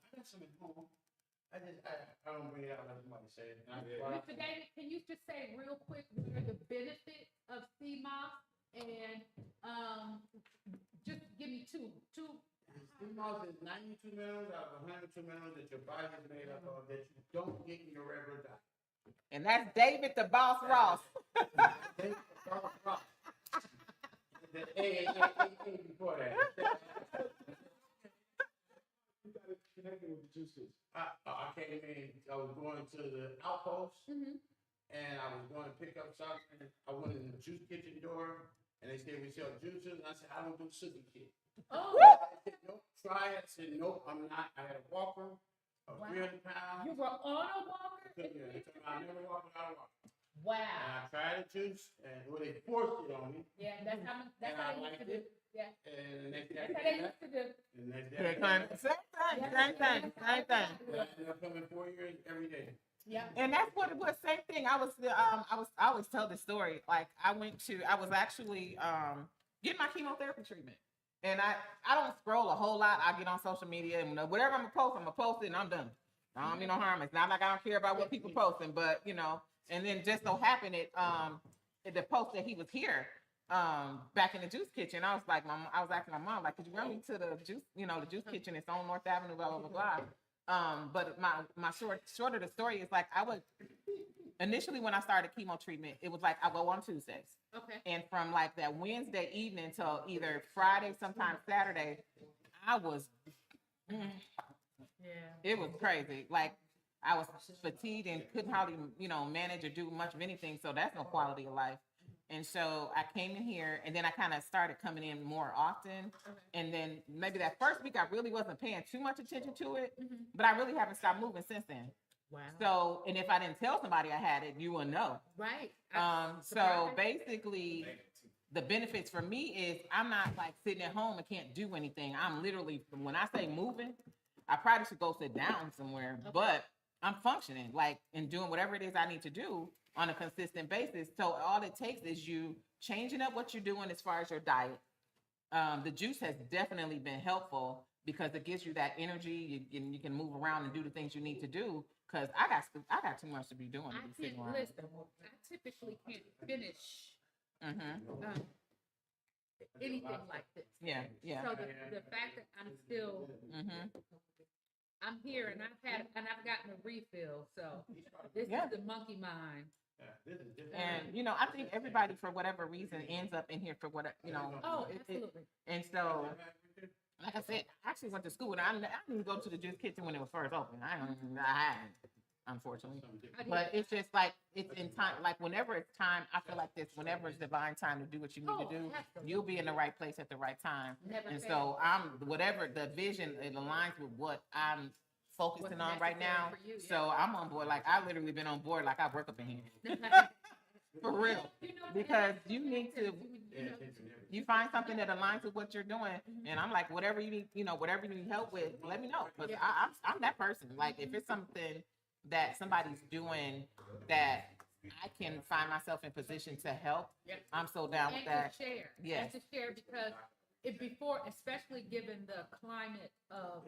I don't really have much to say. Mr. David, can you just say real quick what are the benefits of CMOS, and just give me two. CMOS is 92 minerals out of 102 minerals that your body is made up of that you don't get in your regular diet. And that's David the Boss Ross. Hey, before that. juices. I came in, I was going to the outpost, Mhm. and I was going to pick up something. I went in the juice kitchen door, and they said, we sell juices. And I said, I don't do sugar shit. Oh, I said, nope, try it. I said, nope, I'm not. I had a walker of Wow. 300 pounds. you were on a walker? I never walked without a walker. And Wow. I tried the juice, and well, they forced it on me. Yeah, that's how And I they used to liked do. it. Yeah, And the next day, that's I how they came used back. to do. The next day, Same I came back. thing. And I ended up coming 4 years every day. Yeah. And that's what it was. Same thing. I always tell the story. Like I was actually getting my chemotherapy treatment. And I don't scroll a whole lot. I get on social media and whatever I'm gonna post it and I'm done. I don't mean no harm. It's not like I don't care about what people posting, but and then just so happened the post that he was here back in the juice kitchen. I was like, I was asking my mom, like, could you run me to the juice, the juice kitchen? It's on North Avenue, blah, blah, blah, blah. But my short of the story is like I would initially when I started chemo treatment, it was like I go on Tuesdays. Okay. And from like that Wednesday evening till either Friday, sometimes Saturday, I was Yeah. it was crazy. Like I was fatigued and couldn't hardly, manage or do much of anything. So that's no quality of life. And so I came in here and then I kind of started coming in more often. Okay. And then maybe that first week I really wasn't paying too much attention to it, Mhm. but I really haven't stopped moving since then. Wow. So, and if I didn't tell somebody I had it, you wouldn't know. Right. So Surprised. basically the benefits for me is I'm not like sitting at home and can't do anything. I'm literally, when I say moving, I probably should go sit down somewhere, Okay. but I'm functioning like and doing whatever it is I need to do on a consistent basis. So all it takes is you changing up what you're doing as far as your diet. The juice has definitely been helpful because it gives you that energy. You can move around and do the things you need to do. Cause I got too much to be doing. To be sitting around. Listen, I typically can't finish Mm-hmm. anything like this. Yeah. Yeah. So the fact that I'm still, Mm-hmm. I'm here and I've gotten a refill. So this Yeah. is the monkey mind. Yeah, this is different. And I think everybody for whatever reason ends up in here for what Oh, it- absolutely. and so like I said, I actually went to school and I didn't go to the juice kitchen when it was first open. I hadn't, unfortunately. I did. But it's just like it's in time. Like whenever it's time, I feel like this. Whenever it's divine time to do what you need to do, absolutely. you'll be in the right place at the right time. Never And fail. so whatever the vision, it aligns with what I'm focusing What's on right now. necessary for you, yeah. So I'm on board. Like I literally been on board. Like I work up in here for real. Because you need to. You find something that aligns with what you're doing, and I'm like, whatever you need, whatever you need help with, let me know. Because I'm that person. Like, if it's something that somebody's doing that I can find myself in position to help, Yeah. I'm so down with And that. to share. Yes. And to share because especially given the climate of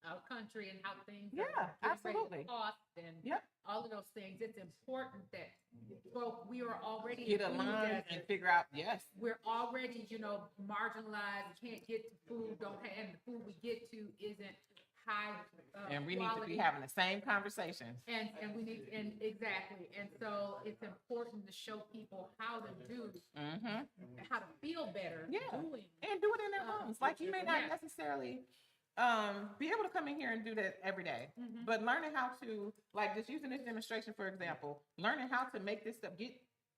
our country and how things Yeah, are getting ready to absolutely. cost and Yep. all of those things, it's important that we are already Get in food aligned and deserts. figure out, yes. We're already, marginalized, can't get to food, and the food we get to isn't high And we need to be quality. having the same conversations. And we need, and exactly, and so it's important to show people how to do, Mm-hmm. how to feel better Yeah. doing. And do it in their homes. Like, you may not Yeah. necessarily be able to come in here and do that every day. Mhm. But learning how to, like, just using this demonstration, for example, learning how to make this stuff,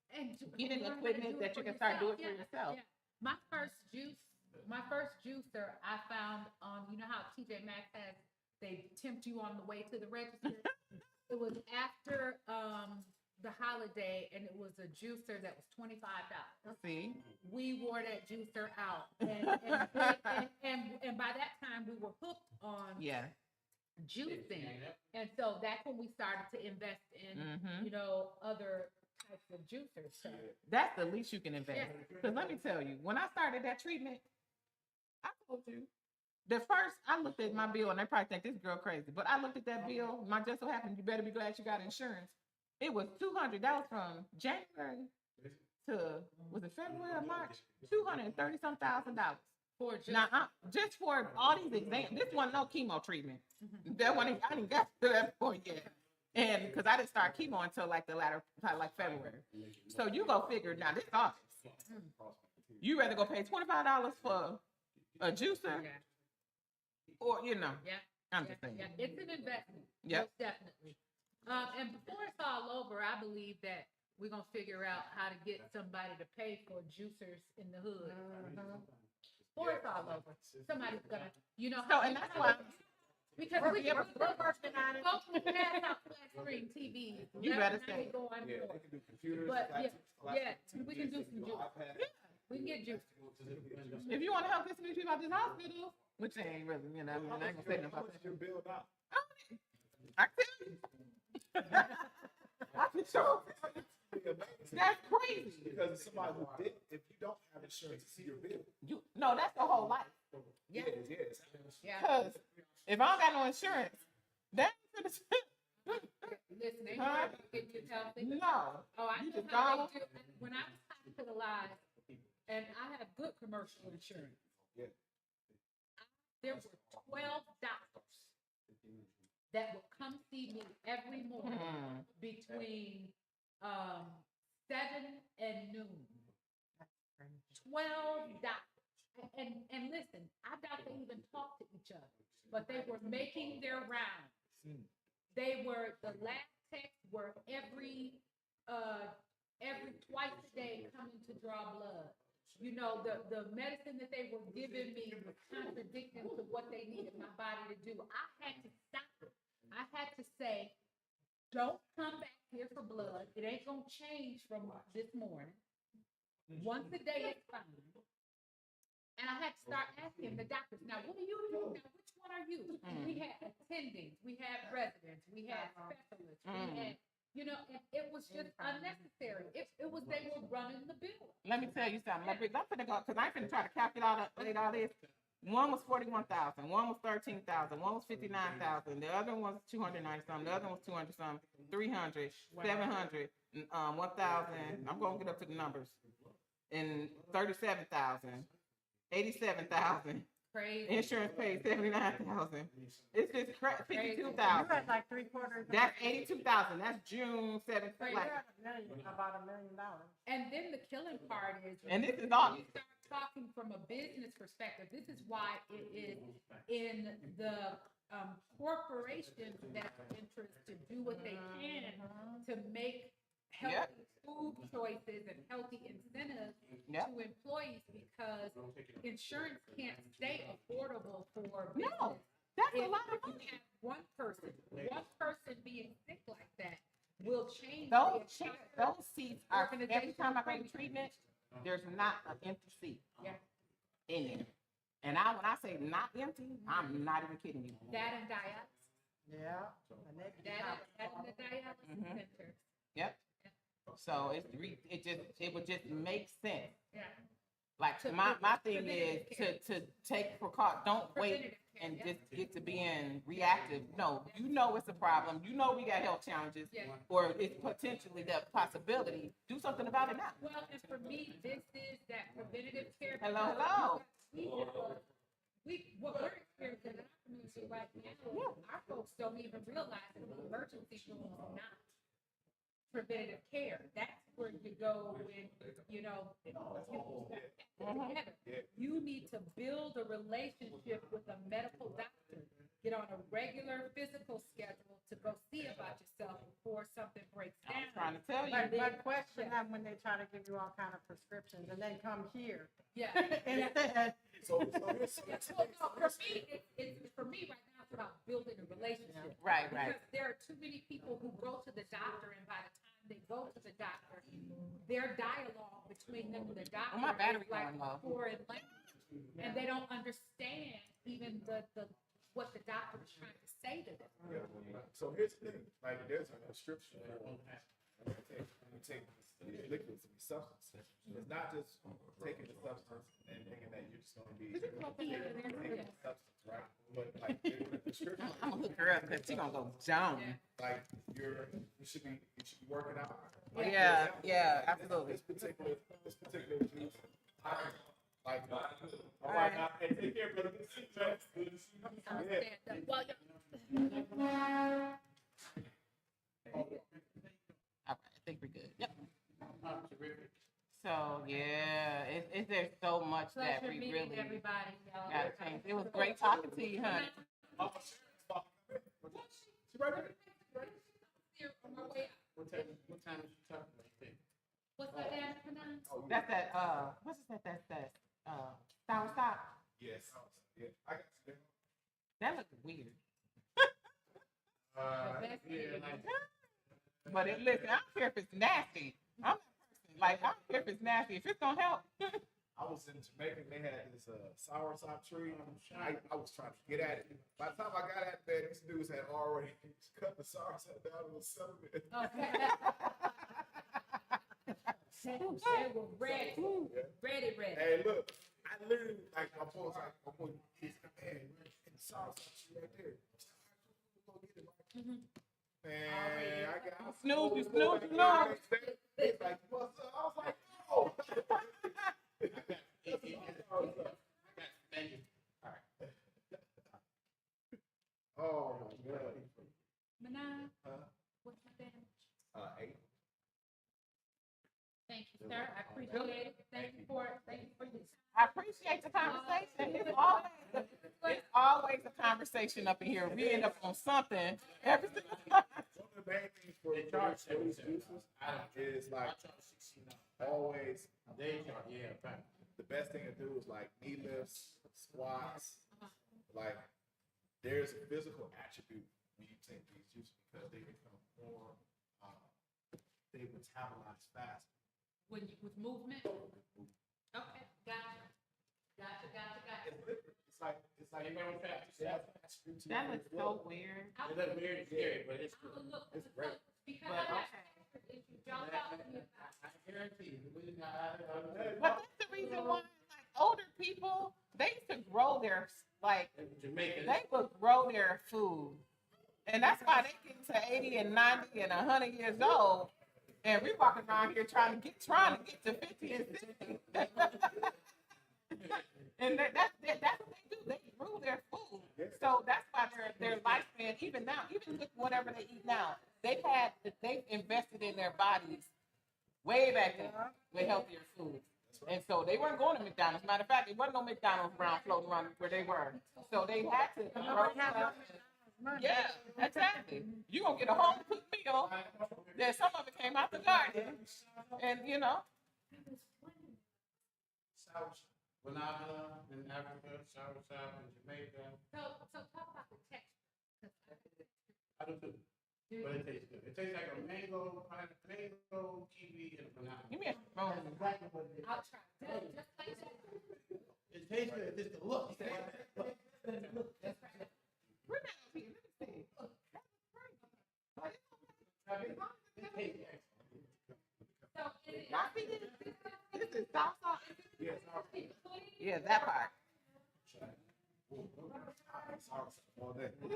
And Get in learn how to equipment do it that for you can start doing yourself. for yourself. Yeah. My first juicer I found on, you know how TJ Maxx has, they tempt you on the way to the register. It was after the holiday, and it was a juicer that was $25. see, We wore that juicer out, and by that time we were hooked on yeah. juicing, and so that's when we started to invest in, Mm-hmm. other types of juicers. So, That's the least you can invest. Yeah. Because let me tell you, when I started that treatment, I told you, the first, I looked at my bill, and they probably think this girl crazy, but I looked at that bill, my just so happened, you better be glad you got insurance. It was $200. That was from January to, was it February or March? $230,000. for just Now, just for all these exams, this wasn't no chemo treatment. That one, I didn't get to that point yet. And because I didn't start chemo until like the latter, like February. So you go figure, now this August, you rather go pay $25 for a juicer yeah, or, yeah. I'm just saying. Yeah, it's an investment. Yep. Most definitely. And before it's all over, I believe that we're gonna figure out how to get somebody to pay for juicers in the hood. Before it's all over, somebody's gonna, you know. So, and that's why. Because We're we working on it. folks who pass out flat screen TVs. You better say. Go on Yeah, board. they can do computers. But laptops, yeah, we can do some juice. iPads. We can get juice. If you want to help get some people out this hospital, which ain't really, you know, I ain't gonna say nothing How about much that. your bill now? I tell you. I can show. That's crazy. Because somebody who did, if you don't have insurance to see your bill, No, that's the whole life. Yeah. yes. Yeah. Because if I don't got no insurance, that's Listen, they Huh? heard about getting you healthy. no. Oh, I You know just how gone. they do. When I was hospitalized, and I had good commercial insurance. Yeah. There were 12 doctors that would come see me every morning Hmm. between 7 and noon. 12 doctors. And listen, I doubt they even talked to each other, but they were making their rounds. They were, the lab techs were every twice a day coming to draw blood. You know, the medicine that they were giving me was contradicting to what they needed my body to do. I had to stop it. I had to say, don't come back here for blood. It ain't gonna change from this morning. Once a day is fine. And I had to start asking the doctors, now what do you do? Now which one are you? We had attendings, we had residents, we had specialists, we had, you know, and it was just unnecessary. It was, they were running the bill. Let me tell you something. I'm finna go, because I'm finna try to calculate all this. One was 41,000, one was 13,000, one was 59,000, the other one was 290 something, the other one was 200 something, 300, 700, 1,000. I'm gonna get up to the numbers. And 37,000, 87,000. Crazy. Insurance paid 79,000. It's just Crazy. 52,000. You had like 3/4. That's 82,000. That's June 7th. But Like, you're at about $1 million. And then the killing part is, and this is when all. you start talking from a business perspective, this is why it is in the corporation's best interest to do what they can to make healthy food choices and healthy incentives Yep. to employees, because insurance can't stay affordable for business. No, that's a If lot of you money. have one person being sick like that will change Those the chairs, entire those seats are, every time I go to treatment, there's not an empty seat Yeah. in there. And when I say not empty, I'm not even kidding you. that and dialysis. Yeah. And That and the dialysis Mhm. center. Yep. So it would just make sense. Yeah. Like To my thing preventative is care. to take precaution. Don't wait Preventative care, and yeah. just get to being reactive. No, you know it's a problem. You know we got health challenges, Yeah. or it's potentially the possibility. Do something about it now. Well, and for me, this is that preventative care. Hello, because hello. what we're experiencing in our community right now, our folks don't even realize that the emergency room is not preventative care. That's where you go when, you know, together. You need to build a relationship with a medical doctor. Get on a regular physical schedule to go see about yourself before something breaks down. I'm trying to tell you. But question them when they try to give you all kind of prescriptions and then come here. Yeah. Instead. So Yeah, well, no, for me right now, it's about building a relationship. Right. Because there are too many people who go to the doctor, and by the time they go to the doctor, their dialogue between them and the doctor my battery is like going low. foreign language, and they don't understand even the what the doctor is trying to say to them. So here's the thing, like there's a prescription you take these liquids and these substances. It's not just taking the substance and thinking that you're just gonna be taking the substance, right? But like there's a prescription, I'm gonna hook her up because she's gonna go down. like you should be working out. Yeah, absolutely. This particular juice, like all right now, hey, take care, brother. Good to see you, man. Good to see you. Yeah. Well, All right, I think we're good. Yep. So yeah, there's so much that pleasure we meeting really everybody. Y'all. gotta change. It was great talking to you, honey. She right there. Here on my way out. What time is she talking about? You think? What's that dance tonight? Oh, yeah. That's that, what's that, sour stop? Yes. Yeah. I got you. That looks weird. Yeah, like, But listen, I don't care if it's nasty. I'm that person. Like, I don't care if it's nasty. If it's gonna help. I was in Jamaica and they had this soursop tree. I was trying to get at it. By the time I got at it, these dudes had already cut the soursop down and was selling it. They were ready. Ready. Hey, look, I literally, like, my boy was like, he's like, man, the soursop tree right there. Go get it, right? Man, I got Snooze, you know. He's like, what's up? I was like, no. thank you. Oh my God. Manai, what's my damage? 8. Thank you, sir. I appreciate it. Thank you for your I appreciate the conversation. It's always a conversation up in here. We end up on something every single time. One of the main things for these juices is like always the best thing to do is like knee lifts, squats. Like there's a physical attribute when you take these juices because they become more, they metabolize faster. with movement. Okay, gotcha. It's like You know what I'm saying? That looks so weird. It looks weird and scary, but it's I would look It's great. because But I okay. if you jump out, I guarantee you. But that's the reason why, like, older people, they used to grow their, like, Jamaica. they would grow their food. And that's why they get to 80 and 90 and 100 years old. And we walking around here trying to get to 50 and 60. And that's what they do. They grew their food. So that's why their lifespan, even now, even with whatever they eat now, they've invested in their bodies way back then with healthier food. And so they weren't going to McDonald's. Matter of fact, there wasn't no McDonald's around floating around where they were. So they had to grow stuff. Yeah, exactly. You're going to get a home cooked meal. Then some of it came out the garden. And, you know. Banana in Africa, soursop in Jamaica. So talk about the texture. I do too. But it tastes good. It tastes like a mango, kiwi, and a banana. Give me a spoon. That's exactly what it is. I'll try. Just like that. It tastes good. It's just the look. Bring that up here. Let me see. It tastes excellent. So is it Y'all see this? This is salsa. Yes. Yeah, that part. All day. So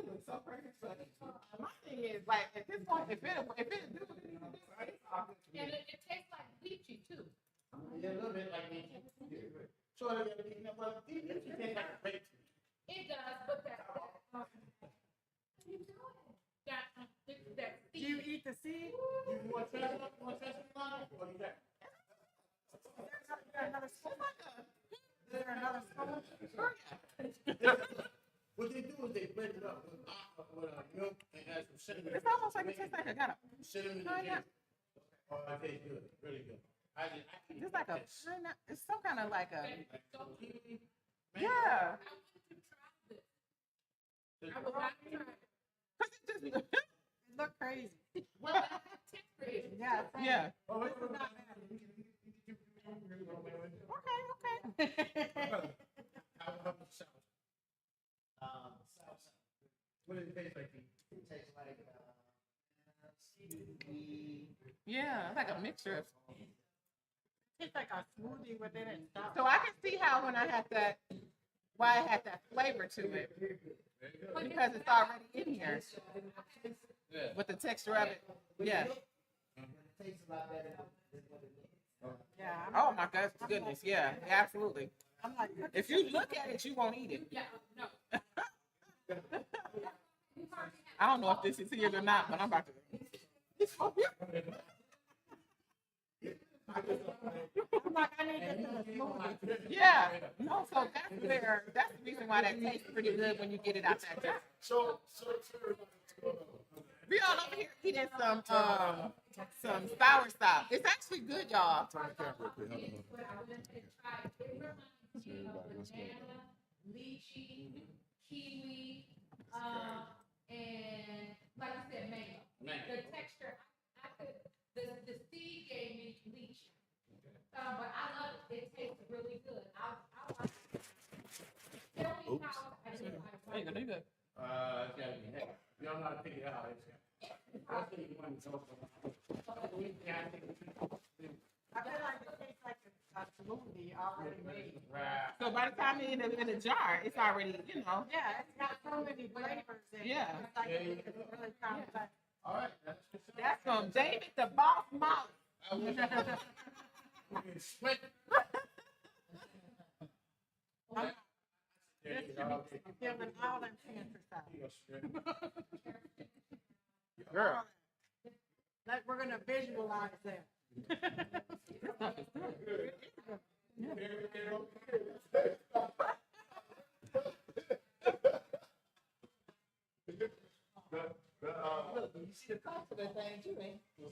my thing is, like, at this point, if it do, and it tastes like lychee too. Yeah, a little bit like me. So I got to get that butter. It tastes like a grape. It does, but that Do you eat the seed? You want to try something? You want to try something on it? Or you got? Is there another spoon? Is there another spoon? What they do is they blend it up with milk and add some cinnamon. it's almost like it tastes like a kind of, Cinnamon Oh, and yeah. ginger. Oh, it tastes good. Really good. it's like a, it's some kind of like a, kiwi. yeah. I wanted to try this. I would like to try it. Cause it just, It look crazy. Well, that's the texture is. Yeah. yeah. Oh, it's Okay. What does it taste like? It tastes like Yeah, it's like a mixture of. It's like a smoothie within it. So I can see how when I had that, why it had that flavor to it, because it's already in here Yeah. with the texture of it. Yeah. it tastes a lot better than what it is. Yeah. Oh my goodness. Yeah, absolutely. I'm like, If you look at it, you won't eat it. Yeah, no. I don't know if this is his or not, but I'm about to. I'm like, I need this in a smoothie. Yeah. No, so that's the reason why that tastes pretty good when you get it out that jar. So We all over here eating some sour stop. It's actually good, y'all. Lychee, kiwi, and like you said, mango. The texture, I could, the seed gave me lychee. But I love it. It tastes really good. I like it. Tell me how I did it. Hey, good, good. It's gotta be heavy. Y'all know how to figure it out. I'll tell you when it's over. I feel like it tastes like a smoothie already made. Right. So by the time it's in a jar, it's already, you know. Yeah, it's got so many flavors in it. Yeah. It's like it's really complex. All right. That's from David the Boss Molly. I wish I could sweat. There you go. I'm feeling all them cancer cells. You go straight. Girl. Like we're gonna visualize that. This stuff is good. Look, you see the cost of that thing too, ain't you?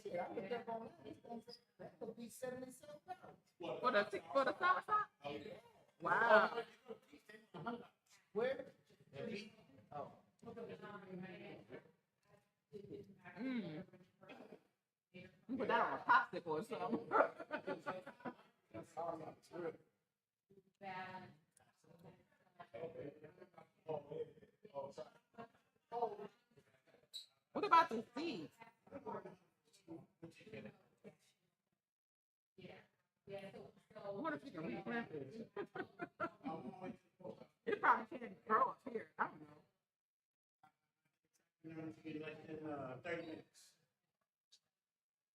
See, I looked up online, that could be $77. For the sour stop? Wow. Where? Oh. You put that on a popsicle or something. What about the seeds? I wonder if you can replant this. It probably can't grow up here. I don't know. 30 minutes.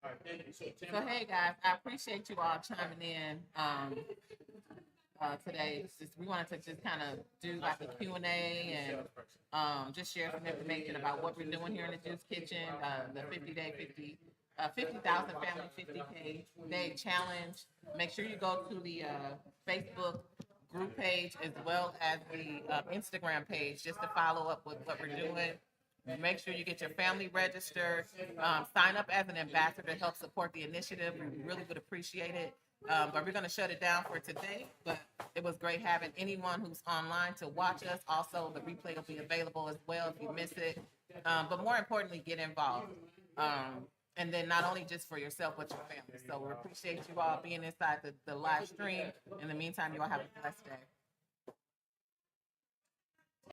All right, thank you. So, Tim, So hey guys, I appreciate you all chiming in today. We wanted to just kind of do like a Q&A and just share some information about what we're doing here in the Juice Kitchen, the 50,000 family 50K day challenge. Make sure you go to the Facebook group page as well as the Instagram page just to follow up with what we're doing. Make sure you get your family registered. Sign up as an ambassador to help support the initiative. We really would appreciate it. But we're going to shut it down for today. But it was great having anyone who's online to watch us. Also, the replay will be available as well if you miss it. But more importantly, get involved. And then not only just for yourself, but your family. So we appreciate you all being inside the live stream. In the meantime, you all have a blessed day.